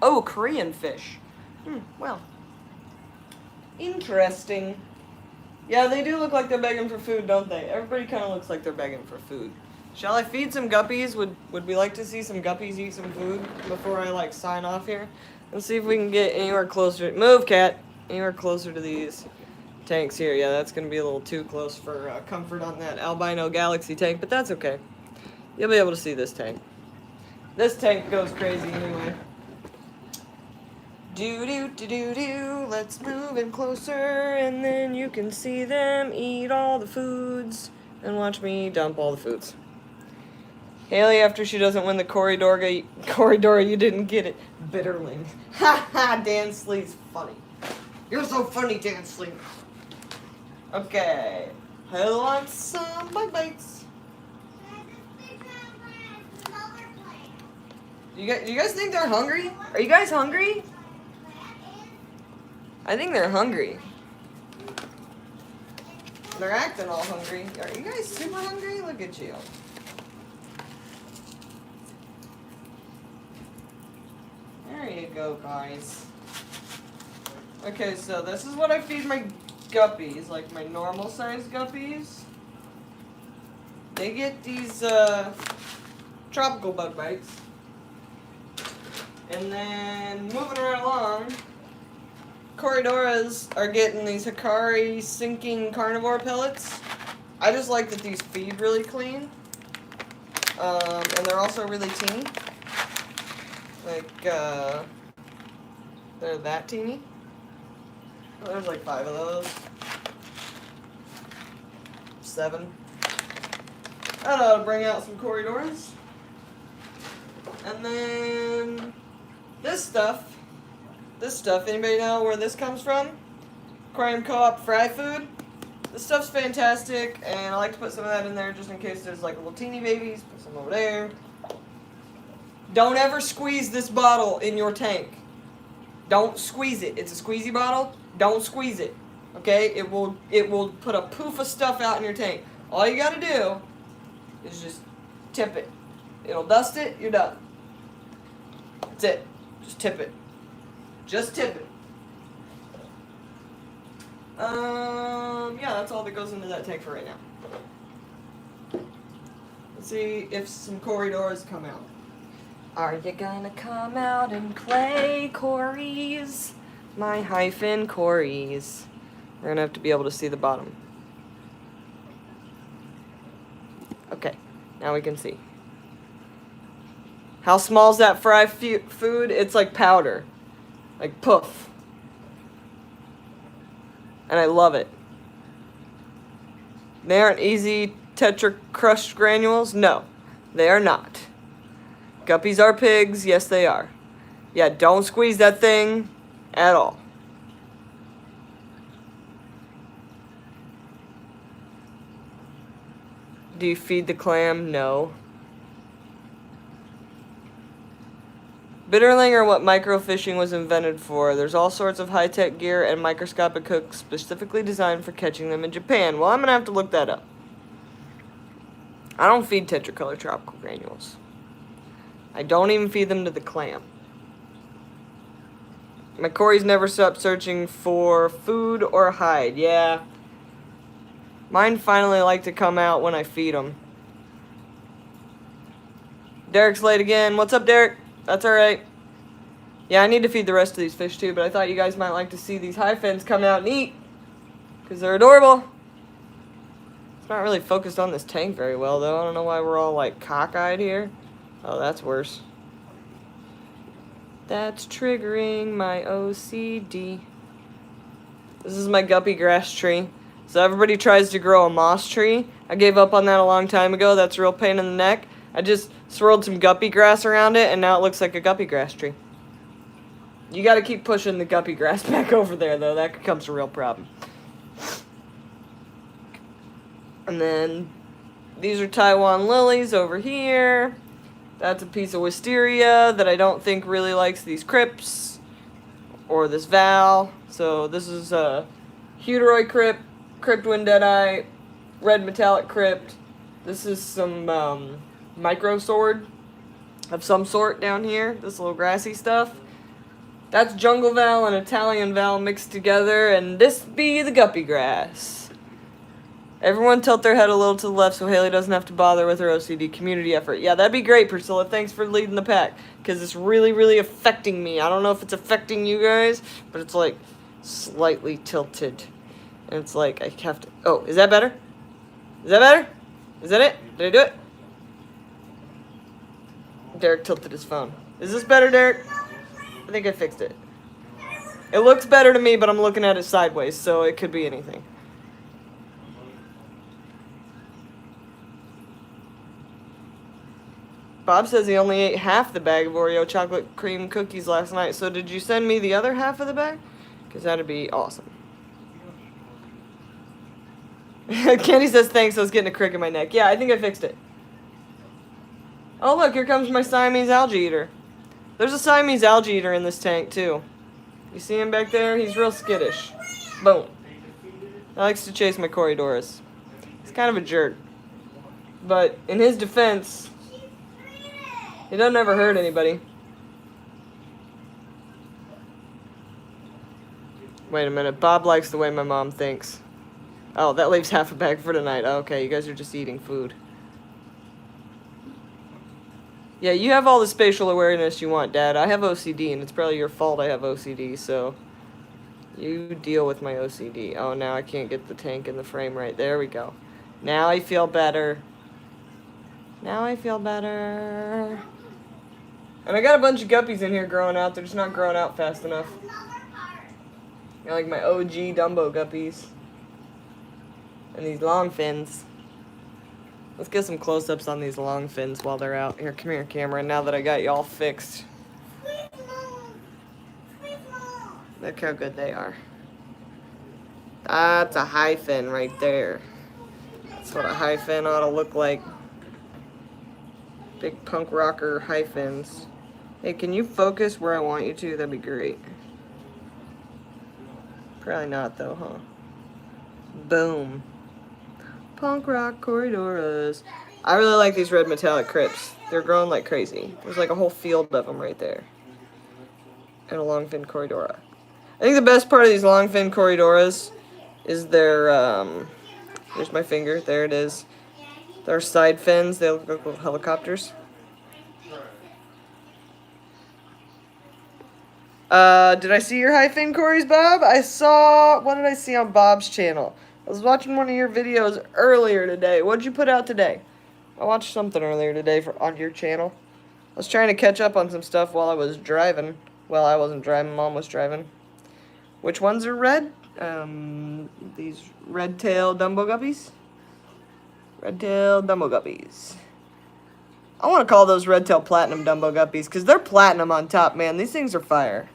Oh, Korean fish. Well. Interesting. Yeah, they do look like they're begging for food, don't they? Everybody kind of looks like they're begging for food. Shall I feed some guppies? Would we like to see some guppies eat some food before I, like, sign off here? Let's see if we can get anywhere closer. Move, cat. Anywhere closer to these tanks here. Yeah, that's going to be a little too close for comfort on that albino galaxy tank, but that's okay. You'll be able to see this tank. This tank goes crazy anyway. Do-do-do-do-do, let's move in closer, and then you can see them eat all the foods, and watch me dump all the foods. Haley, after she doesn't win the Corridora, you didn't get it. Bitterling. Ha ha, Dan Slee's funny. You're so funny, Dan Slee. Okay. I want some bug bites. Do you guys think they're hungry? Are you guys hungry? I think they're hungry. They're acting all hungry. Are you guys super hungry? Look at you. There you go, guys. Okay, so this is what I feed my guppies, like my normal size guppies. They get these tropical bug bites. And then moving right along, Corridoras are getting these Hikari sinking carnivore pellets. I just like that these feed really clean. And they're also really teeny. Like, they're that teeny. Oh, there's like 5 of those. 7. That ought to bring out some Corridoras. And then this stuff, anybody know where this comes from? Aquarium Co-op fry food. This stuff's fantastic, and I like to put some of that in there just in case there's like little teeny babies. Put some over there. Don't ever squeeze this bottle in your tank. Don't squeeze it. It's a squeezy bottle. Don't squeeze it. Okay? It will put a poof of stuff out in your tank. All you gotta do is just tip it. It'll dust it, you're done. That's it. Just tip it. Just tip it. Yeah, that's all that goes into that tank for right now. Let's see if some Corridoras come out. Are you gonna come out and play, Corys? My hyphen Corys. We're gonna have to be able to see the bottom. Okay, now we can see. How small is that fry food? It's like powder. Like poof. And I love it. They aren't easy Tetra crushed granules? No, they are not. Guppies are pigs? Yes, they are. Yeah, don't squeeze that thing at all. Do you feed the clam? No. Bitterling are what microfishing was invented for. There's all sorts of high-tech gear and microscopic hooks specifically designed for catching them in Japan. Well, I'm going to have to look that up. I don't feed tetracolor tropical granules. I don't even feed them to the clam. My Corys never stop searching for food or hide. Yeah. Mine finally like to come out when I feed them. Derek's late again. What's up, Derek? That's alright. Yeah, I need to feed the rest of these fish too, but I thought you guys might like to see these high fins come out and eat. Because they're adorable. It's not really focused on this tank very well, though. I don't know why we're all, like, cockeyed here. Oh, that's worse. That's triggering my OCD. This is my guppy grass tree. So everybody tries to grow a moss tree. I gave up on that a long time ago. That's a real pain in the neck. I just swirled some guppy grass around it, and now it looks like a guppy grass tree. You gotta keep pushing the guppy grass back over there, though. That becomes a real problem. And then these are Taiwan lilies over here. That's a piece of wisteria that I don't think really likes these crypts or this val. So this is a Heuteroi crypt, cryptwind deadeye, red metallic crypt. This is some micro sword of some sort down here. This little grassy stuff. That's jungle val and Italian val mixed together, and this be the guppy grass. Everyone tilt their head a little to the left so Haley doesn't have to bother with her OCD community effort. Yeah, that'd be great, Priscilla. Thanks for leading the pack, because it's really, really affecting me. I don't know if it's affecting you guys, but it's like slightly tilted. And it's like I have to... Oh, is that better? Is that better? Is that it? Did I do it? Derek tilted his phone. Is this better, Derek? I think I fixed it. It looks better to me, but I'm looking at it sideways, so it could be anything. Bob says he only ate half the bag of Oreo chocolate cream cookies last night. So did you send me the other half of the bag? Because that'd be awesome. Kenny says thanks, I was getting a crick in my neck. Yeah, I think I fixed it. Oh look, here comes my Siamese algae eater. There's a Siamese algae eater in this tank too. You see him back there? He's real skittish. Boom. He likes to chase my Corridoras. He's kind of a jerk. But in his defense... He doesn't ever hurt anybody. Wait a minute. Bob likes the way my mom thinks. Oh, that leaves half a bag for tonight. Oh, okay, you guys are just eating food. Yeah, you have all the spatial awareness you want, Dad. I have OCD, and it's probably your fault I have OCD, so you deal with my OCD. Oh, now I can't get the tank in the frame right. There we go. Now I feel better. Now I feel better. And I got a bunch of guppies in here growing out. They're just not growing out fast enough. I like my OG Dumbo guppies. And these long fins. Let's get some close-ups on these long fins while they're out. Here, come here, camera, now that I got you all fixed. Look how good they are. That's a high fin right there. That's what a high fin ought to look like. Big punk rocker high fins. Hey, can you focus where I want you to? That'd be great. Probably not though, huh? Boom. Punk rock corridoras. I really like these red metallic crypts. They're growing like crazy. There's like a whole field of them right there. And a longfin corridora. I think the best part of these longfin corridoras is their, there's my finger, there it is. Their side fins, they look like little helicopters. Did I see your high fin corys, Bob? I saw, what did I see on Bob's channel? I was watching one of your videos earlier today. What did you put out today? I watched something earlier today on your channel. I was trying to catch up on some stuff while I was driving. Well, I wasn't driving, Mom was driving. Which ones are red? These red-tailed Dumbo guppies? Red-tailed Dumbo guppies. I want to call those red-tailed platinum Dumbo guppies because they're platinum on top, man. These things are fire.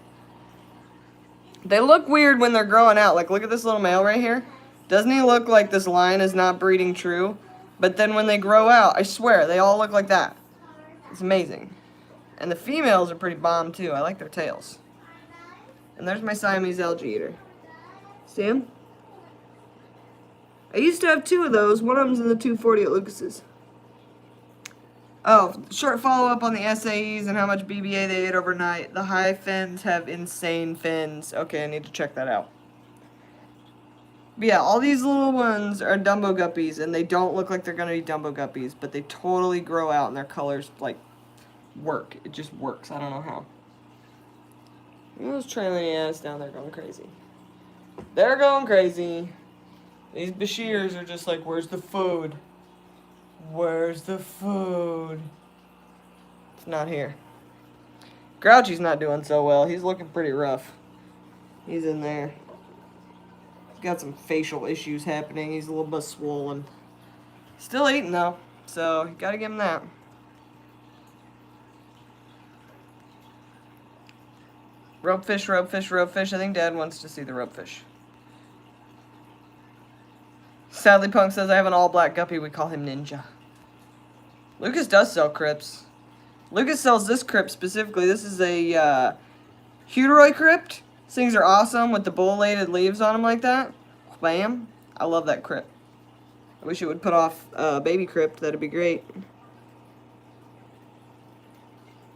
They look weird when they're growing out. Like, look at this little male right here. Doesn't he look like this line is not breeding true? But then when they grow out, I swear, they all look like that. It's amazing. And the females are pretty bomb, too. I like their tails. And there's my Siamese algae eater. See him? I used to have 2 of those. One of them's in the 240 at Lucas's. Oh, short follow-up on the SAEs and how much BBA they ate overnight. The high fins have insane fins. Okay, I need to check that out. But yeah, all these little ones are Dumbo guppies, and they don't look like they're going to be Dumbo guppies, but they totally grow out, and their colors, like, work. It just works. I don't know how. Look at those trailing ass down there going crazy. They're going crazy. These Bashirs are just like, where's the food? Where's the food? It's not here. Grouchy's not doing so well. He's looking pretty rough. He's in there. He's got some facial issues happening. He's a little bit swollen. Still eating though, so you gotta give him that. Ropefish, ropefish, ropefish. I think Dad wants to see the ropefish. Sadly Punk says I have an all-black guppy. We call him Ninja. Lucas does sell crypts. Lucas sells this crypt specifically. This is a Heuteroi crypt. These things are awesome with the bullated leaves on them like that. Bam. I love that crypt. I wish it would put off baby crypt. That'd be great.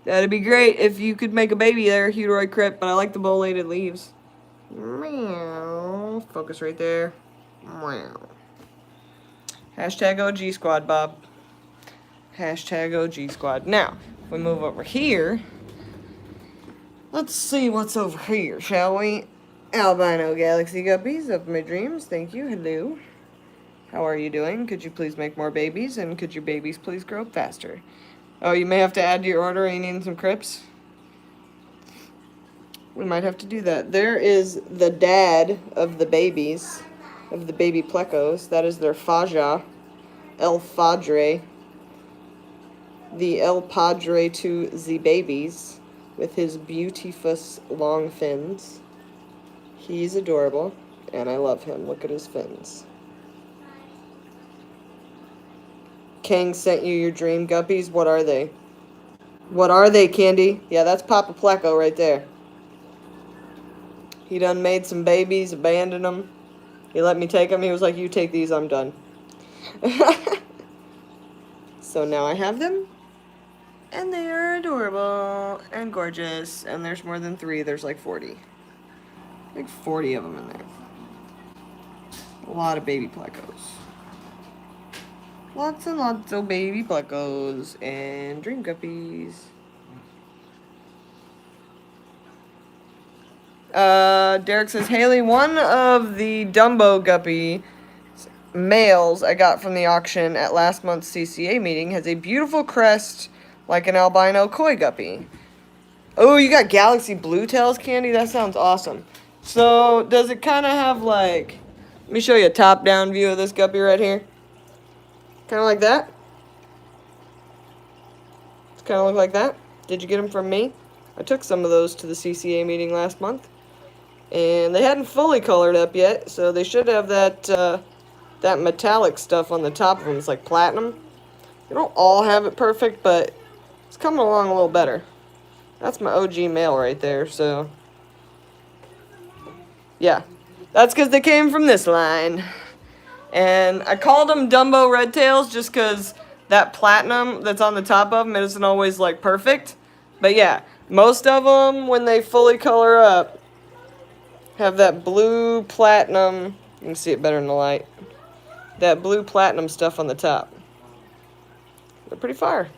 That'd be great if you could make a baby there, Heuteroi crypt, but I like the bullated leaves. Meow. Focus right there. Meow. Hashtag OG squad, Bob. Hashtag OG squad. Now, if we move over here, let's see what's over here, shall we? Albino Galaxy Guppies of my dreams. Thank you. Hello. How are you doing? Could you please make more babies? And could your babies please grow up faster? Oh, you may have to add to your order. Are you needing some crypts? We might have to do that. There is the dad of the babies, of the baby plecos. That is their Faja, El Padre. The El Padre to the babies with his beautiful long fins. He's adorable, and I love him. Look at his fins. Kang sent you your dream guppies. What are they? What are they, Candy? Yeah, that's Papa Pleco right there. He done made some babies, abandoned them. He let me take them. He was like, you take these, I'm done. So now I have them. And they are adorable and gorgeous. And there's more than 3. There's like 40. Like 40 of them in there. A lot of baby plecos. Lots and lots of baby pleckos and dream guppies. Derek says, Haley, one of the Dumbo guppy males I got from the auction at last month's CCA meeting has a beautiful crest like an albino koi guppy. Oh, you got Galaxy Blue Tails candy? That sounds awesome. So, does it kind of have like... Let me show you a top-down view of this guppy right here. Kind of like that. It's kind of look like that. Did you get them from me? I took some of those to the CCA meeting last month. And they hadn't fully colored up yet, so they should have that that metallic stuff on the top of them. It's like platinum. They don't all have it perfect, but it's coming along a little better. That's my OG male right there, so... Yeah. That's because they came from this line. And I called them Dumbo Red Tails just because that platinum that's on the top of them isn't always, like, perfect. But yeah, most of them, when they fully color up, have that blue platinum... You can see it better in the light. That blue platinum stuff on the top. They're pretty fire.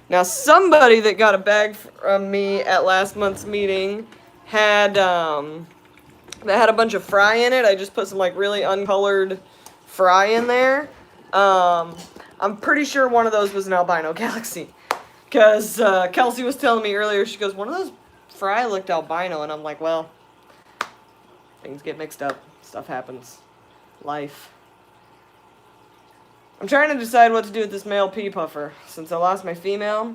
Now, somebody that got a bag from me at last month's meeting had, that had a bunch of fry in it. I just put some, like, really uncolored fry in there. I'm pretty sure one of those was an albino galaxy. Because Kelsey was telling me earlier, she goes, one of those fry looked albino. And I'm like, well, things get mixed up. Stuff happens. Life. I'm trying to decide what to do with this male pea puffer. Since I lost my female,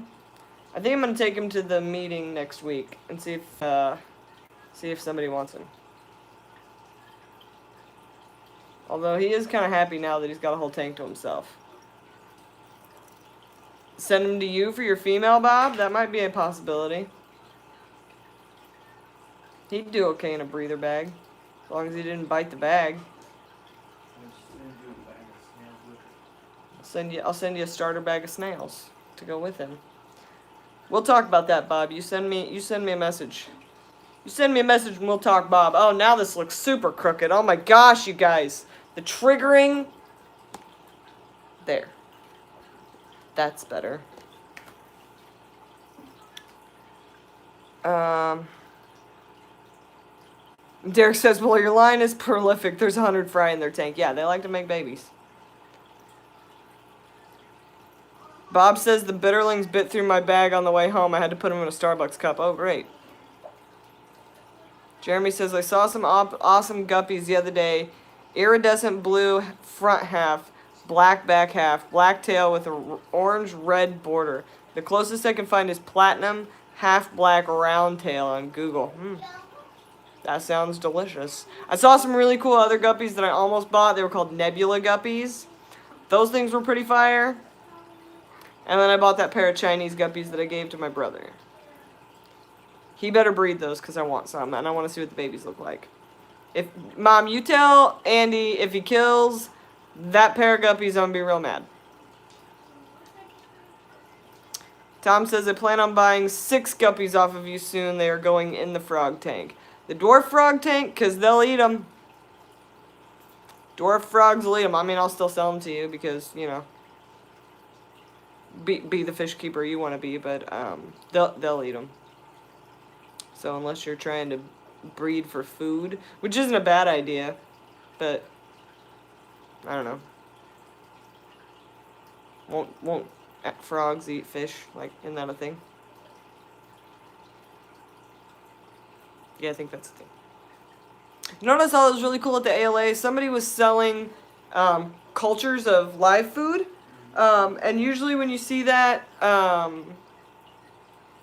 I think I'm going to take him to the meeting next week and see if somebody wants him. Although he is kind of happy now that he's got a whole tank to himself. Send him to you for your female, Bob? That might be a possibility. He'd do okay in a breather bag. As long as he didn't bite the bag. I'll send you a starter bag of snails to go with him. We'll talk about that, Bob. You send me a message. You send me a message and we'll talk, Bob. Oh, now this looks super crooked. Oh my gosh, you guys. The triggering. There. That's better. Derek says, well, your line is prolific. There's 100 fry in their tank. Yeah, they like to make babies. Bob says the bitterlings bit through my bag on the way home. I had to put them in a Starbucks cup. Oh, great. Jeremy says, I saw some awesome guppies the other day. Iridescent blue front half, black back half, black tail with an orange-red border. The closest I can find is platinum, half black round tail on Google. That sounds delicious. I saw some really cool other guppies that I almost bought. They were called nebula guppies. Those things were pretty fire. And then I bought that pair of Chinese guppies that I gave to my brother. He better breed those because I want some. And I want to see what the babies look like. If Mom, you tell Andy if he kills that pair of guppies, I'm going to be real mad. Tom says, I plan on buying 6 guppies off of you soon. They are going in the frog tank. The dwarf frog tank, because they'll eat them. Dwarf frogs will eat them. I mean, I'll still sell them to you because, you know, be the fish keeper you want to be, but they'll eat them. So unless you're trying to breed for food, which isn't a bad idea, but I don't know. Won't frogs eat fish? Like, isn't that a thing? Yeah, I think that's the thing. You know what I saw that was really cool at the ALA? Somebody was selling cultures of live food. And usually when you see that,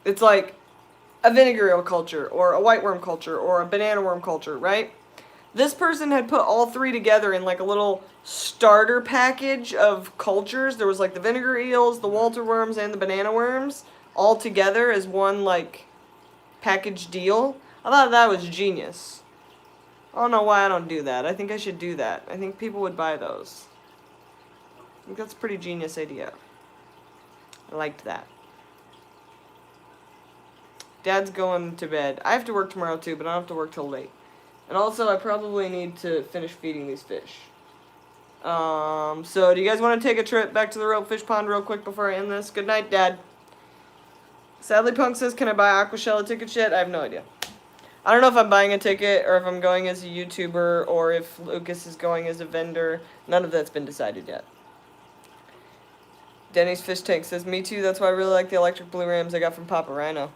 it's like a vinegar eel culture, or a white worm culture, or a banana worm culture, right? This person had put all 3 together in like a little starter package of cultures. There was like the vinegar eels, the Walter worms, and the banana worms all together as one like package deal. I thought that was genius. I don't know why I don't do that. I think I should do that. I think people would buy those. I think that's a pretty genius idea. I liked that. Dad's going to bed. I have to work tomorrow too, but I don't have to work till late. And also, I probably need to finish feeding these fish. So do you guys want to take a trip back to the Ropefish Pond real quick before I end this? Good night, Dad. Sadly Punk says, can I buy Aquashella tickets yet? I have no idea. I don't know if I'm buying a ticket or if I'm going as a YouTuber or if Lucas is going as a vendor. None of that's been decided yet. Denny's Fish Tank says, me too, that's why I really like the electric blue rams I got from Papa Rhino.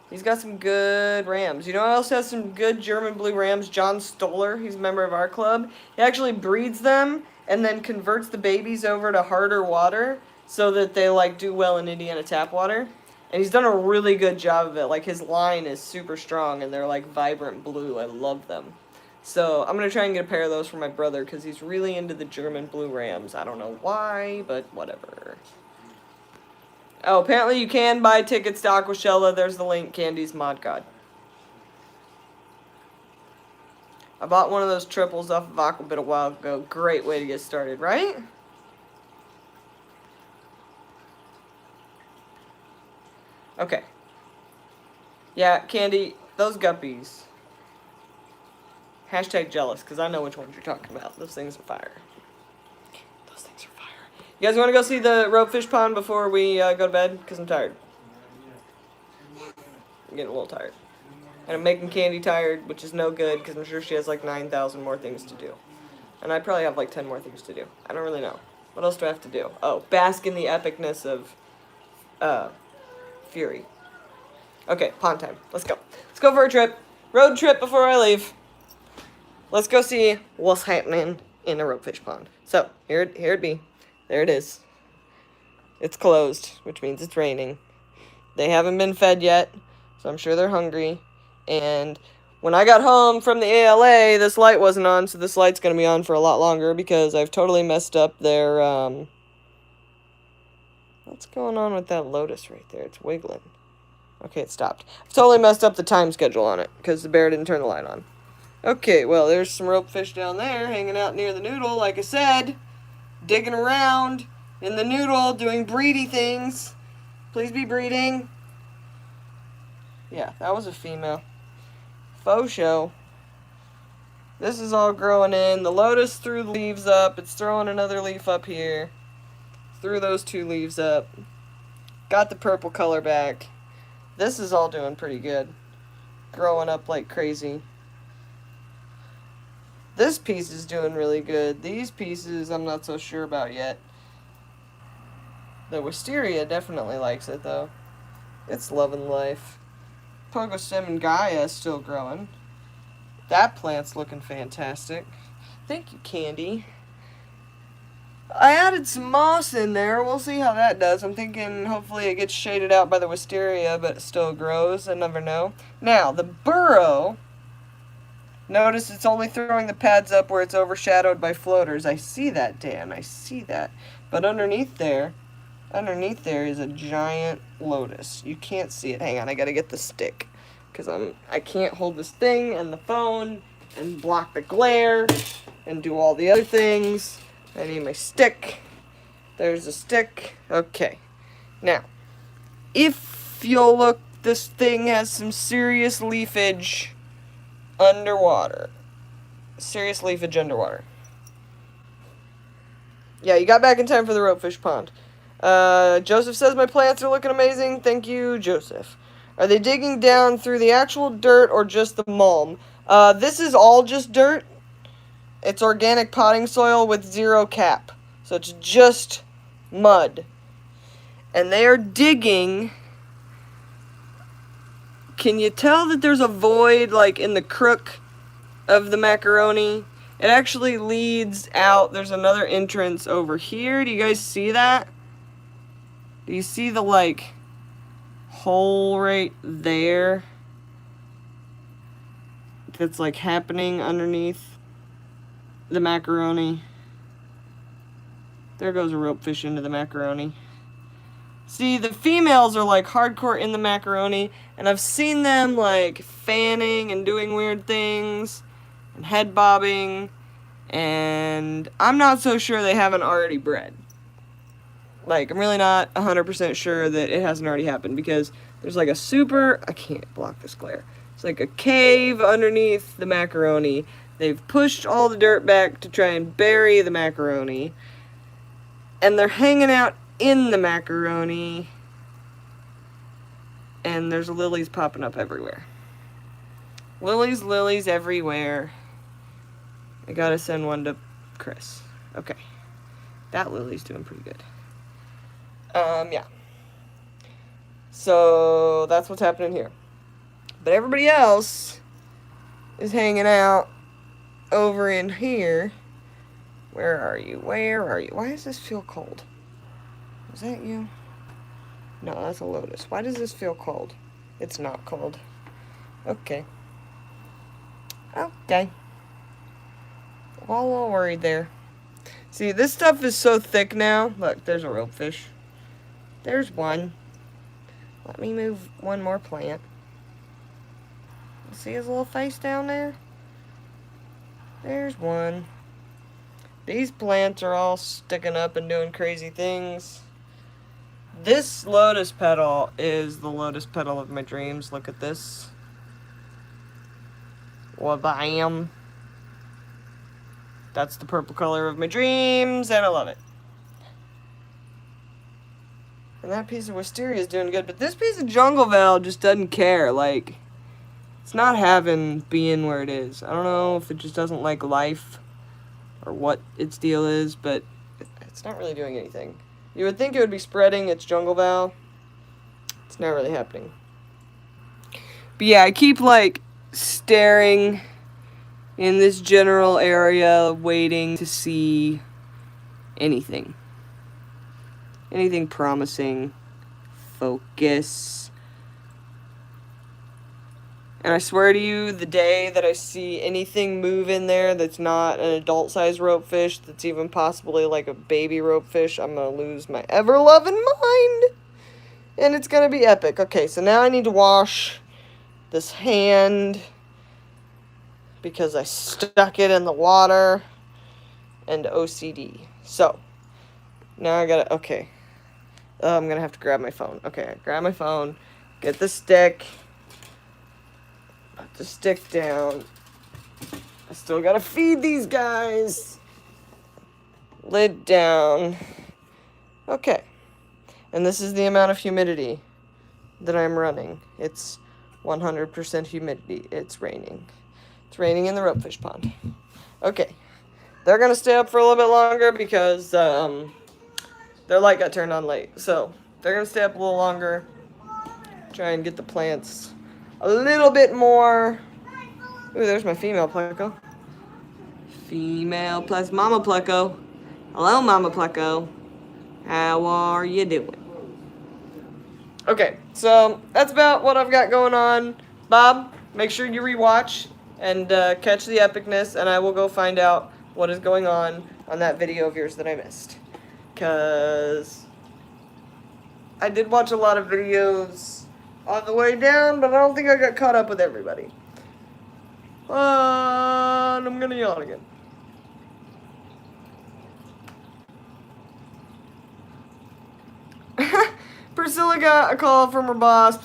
He's got some good rams. You know who else has some good German blue rams? John Stoller. He's a member of our club. He actually breeds them and then converts the babies over to harder water so that they like do well in Indiana tap water. And he's done a really good job of it. Like, his line is super strong and they're like vibrant blue. I love them. So I'm going to try and get a pair of those for my brother because he's really into the German blue rams. I don't know why, but whatever. Oh, apparently you can buy tickets to Aquashella. There's the link, Candy's Mod God. I bought one of those triples off of Aquabit a while ago. Great way to get started, right? Okay. Yeah, Candy, those guppies. Hashtag jealous, because I know which ones you're talking about. Those things are fire. Those things are fire. You guys want to go see the Ropefish Pond before we go to bed? Because I'm tired. I'm getting a little tired. And I'm making Candy tired, which is no good, because I'm sure she has like 9,000 more things to do. And I probably have like 10 more things to do. I don't really know. What else do I have to do? Oh, bask in the epicness of Fury. Okay, pond time. Let's go. Let's go for a trip. Road trip before I leave. Let's go see what's happening in the Ropefish Pond. So, here it be. There it is. It's closed, which means it's raining. They haven't been fed yet, so I'm sure they're hungry. And when I got home from the ALA, this light wasn't on, so this light's going to be on for a lot longer because I've totally messed up their, What's going on with that lotus right there? It's wiggling. Okay, it stopped. I've totally messed up the time schedule on it because the bear didn't turn the light on. Okay, well, there's some ropefish down there hanging out near the noodle, like I said. Digging around in the noodle, doing breedy things. Please be breeding. Yeah, that was a female. Faux show. This is all growing in. The lotus threw the leaves up. It's throwing another leaf up here. Threw those 2 leaves up. Got the purple color back. This is all doing pretty good. Growing up like crazy. This piece is doing really good. These pieces I'm not so sure about yet. The wisteria definitely likes it though. It's loving life. Pogostem Gaia is still growing. That plant's looking fantastic. Thank you, Candy. I added some moss in there. We'll see how that does. I'm thinking hopefully it gets shaded out by the wisteria, but it still grows. I never know. Now, the burrow. Notice it's only throwing the pads up where it's overshadowed by floaters. I see that, Dan. I see that. But underneath there is a giant lotus. You can't see it. Hang on, I gotta get the stick. Because I can't hold this thing and the phone and block the glare and do all the other things. I need my stick. There's a stick. Okay. Now, if you'll look, this thing has some serious leafage underwater. Serious leafage underwater. Yeah, you got back in time for the Ropefish Pond. Joseph says my plants are looking amazing. Thank you, Joseph. Are they digging down through the actual dirt or just the mulm? This is all just dirt. It's organic potting soil with 0 cap. So it's just mud. And they are digging. Can you tell that there's a void like in the crook of the macaroni? It actually leads out. There's another entrance over here. Do you guys see that? Do you see the like hole right there? That's like happening underneath the macaroni. There goes a ropefish into the macaroni. See, the females are like hardcore in the macaroni, and I've seen them like fanning and doing weird things and head bobbing, and I'm not so sure they haven't already bred. Like, I'm really not 100% sure that it hasn't already happened because there's like a I can't block this glare. It's like a cave underneath the macaroni They've pushed all the dirt back to try and bury the macaroni. And they're hanging out in the macaroni. And there's lilies popping up everywhere. Lilies everywhere. I gotta send one to Chris. Okay. That lily's doing pretty good. Yeah. So that's what's happening here. But everybody else is hanging out over in here. Where are you? Where are you? Why does this feel cold? Is that you? No, that's a lotus. Why does this feel cold? It's not cold. Okay. Okay. I'm all a little worried there. See, this stuff is so thick now. Look, there's a ropefish. There's one. Let me move one more plant. See his little face down there? There's one. These plants are all sticking up and doing crazy things. This lotus petal is the lotus petal of my dreams. Look at this. Wabam. That's the purple color of my dreams, and I love it. And that piece of wisteria is doing good, but this piece of jungle val just doesn't care. Like, it's not having being where it is. I don't know if it just doesn't like life or what its deal is, but it's not really doing anything. You would think it would be spreading its jungle val. It's not really happening. But yeah, I keep like staring in this general area, waiting to see anything. Anything promising. Focus. And I swear to you, the day that I see anything move in there that's not an adult-sized ropefish, that's even possibly like a baby ropefish, I'm gonna lose my ever-loving mind. And it's gonna be epic. Okay, so now I need to wash this hand because I stuck it in the water and OCD. So, now I gotta, okay. I'm gonna have to grab my phone. Okay, I grab my phone, get the stick, put the stick down. I still gotta feed these guys. Lid down. Okay. And this is the amount of humidity that I'm running. It's 100% humidity. It's raining. It's raining in the ropefish pond. Okay. They're going to stay up for a little bit longer because their light got turned on late. So they're going to stay up a little longer. Try and get the plants a little bit more. Ooh, there's my female pleco. Female plus mama pleco. Hello, mama pleco. How are you doing? Okay, so that's about what I've got going on. Bob, make sure you rewatch and catch the epicness, and I will go find out what is going on that video of yours that I missed. Because I did watch a lot of videos on the way down, but I don't think I got caught up with everybody. And I'm going to yawn again. Priscilla got a call from her boss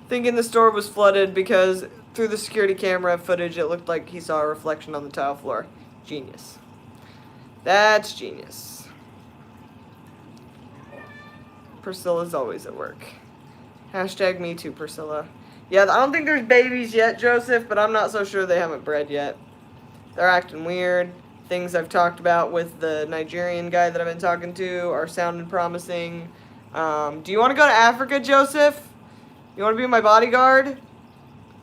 thinking the store was flooded because through the security camera footage it looked like he saw a reflection on the tile floor. Genius. That's genius. Priscilla's always at work. Hashtag me too, Priscilla. Yeah, I don't think there's babies yet, Joseph, but I'm not so sure they haven't bred yet. They're acting weird. Things I've talked about with the Nigerian guy that I've been talking to are sounding promising. Do you want to go to Africa, Joseph? You want to be my bodyguard?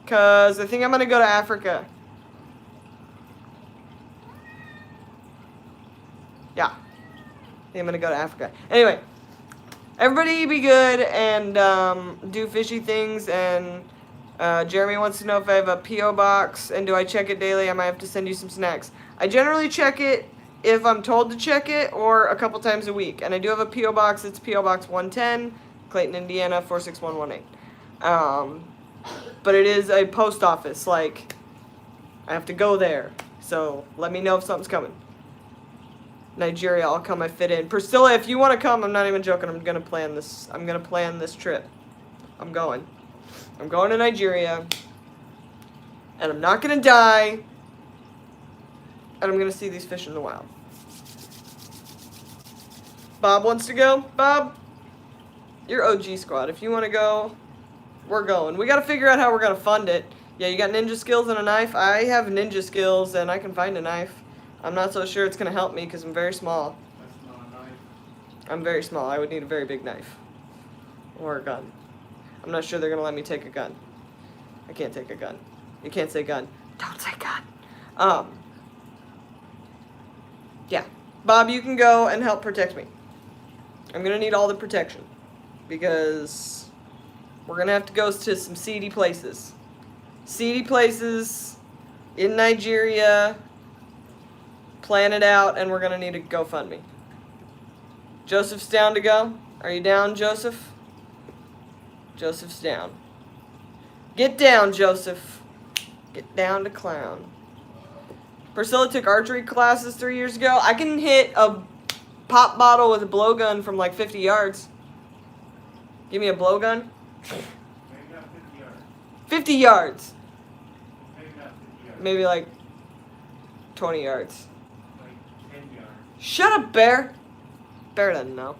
Because I think I'm going to go to Africa. Yeah. I think I'm going to go to Africa. Anyway, everybody be good and do fishy things. And Jeremy wants to know if I have a P.O. box and do I check it daily? I might have to send you some snacks. I generally check it if I'm told to check it, or a couple times a week. And I do have a P.O. box. It's P.O. Box 110, Clayton, Indiana, 46118. But it is a post office. Like, I have to go there. So, let me know if something's coming. Nigeria, I'll come. I fit in. Priscilla, if you want to come, I'm not even joking. I'm going to plan this. I'm going to plan this trip. I'm going. I'm going to Nigeria. And I'm not going to die. and I'm gonna see these fish in the wild. Bob wants to go. Bob, you're OG squad. If you want to go, we're going. We got to figure out how we're gonna fund it. Yeah, you got ninja skills and a knife. I have ninja skills and I can find a knife. I'm not so sure it's gonna help me because I'm very small. That's not a knife. I'm very small. I would need a very big knife or a gun. I'm not sure they're gonna let me take a gun. I can't take a gun. You can't say gun. Don't say gun. Yeah. Bob, you can go and help protect me. I'm gonna need all the protection because we're gonna have to go to some seedy places. Seedy places in Nigeria. Plan it out, and we're gonna need a GoFundMe. Joseph's down to go. Are you down, Joseph? Joseph's down. Get down, Joseph. Get down to clown. Priscilla took archery classes 3 years ago. I can hit a pop bottle with a blowgun from like 50 yards. Give me a blowgun. Maybe not 50 yards. 50 yards. Maybe not 50 yards. Maybe like 20 yards. Like 10 yards. Shut up, Bear. Bear doesn't know.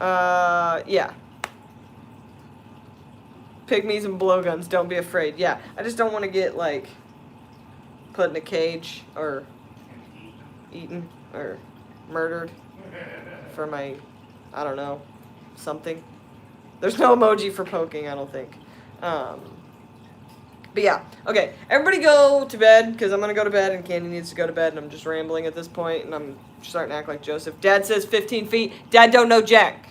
Yeah. Pygmies and blowguns, don't be afraid. Yeah, I just don't want to get, like, put in a cage or eaten or murdered for my, I don't know, something. There's no emoji for poking, I don't think. But yeah, okay, everybody go to bed, because I'm going to go to bed, and Candy needs to go to bed, and I'm just rambling at this point, and I'm starting to act like Joseph. Dad says 15 feet. Dad don't know jack.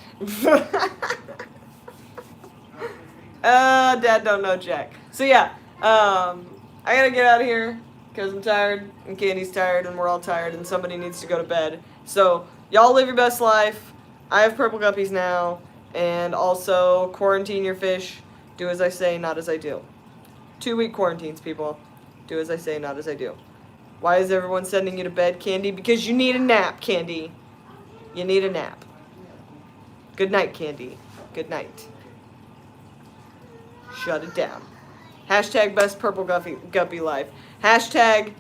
Dad don't know jack. So yeah, I gotta get out of here, because I'm tired, and Candy's tired, and we're all tired, and somebody needs to go to bed. So, y'all live your best life. I have purple guppies now, and also quarantine your fish. Do as I say, not as I do. 2-week quarantines, people. Do as I say, not as I do. Why is everyone sending you to bed, Candy? Because you need a nap, Candy. You need a nap. Good night, Candy. Good night. Shut it down. Hashtag best purple guppy life. Hashtag,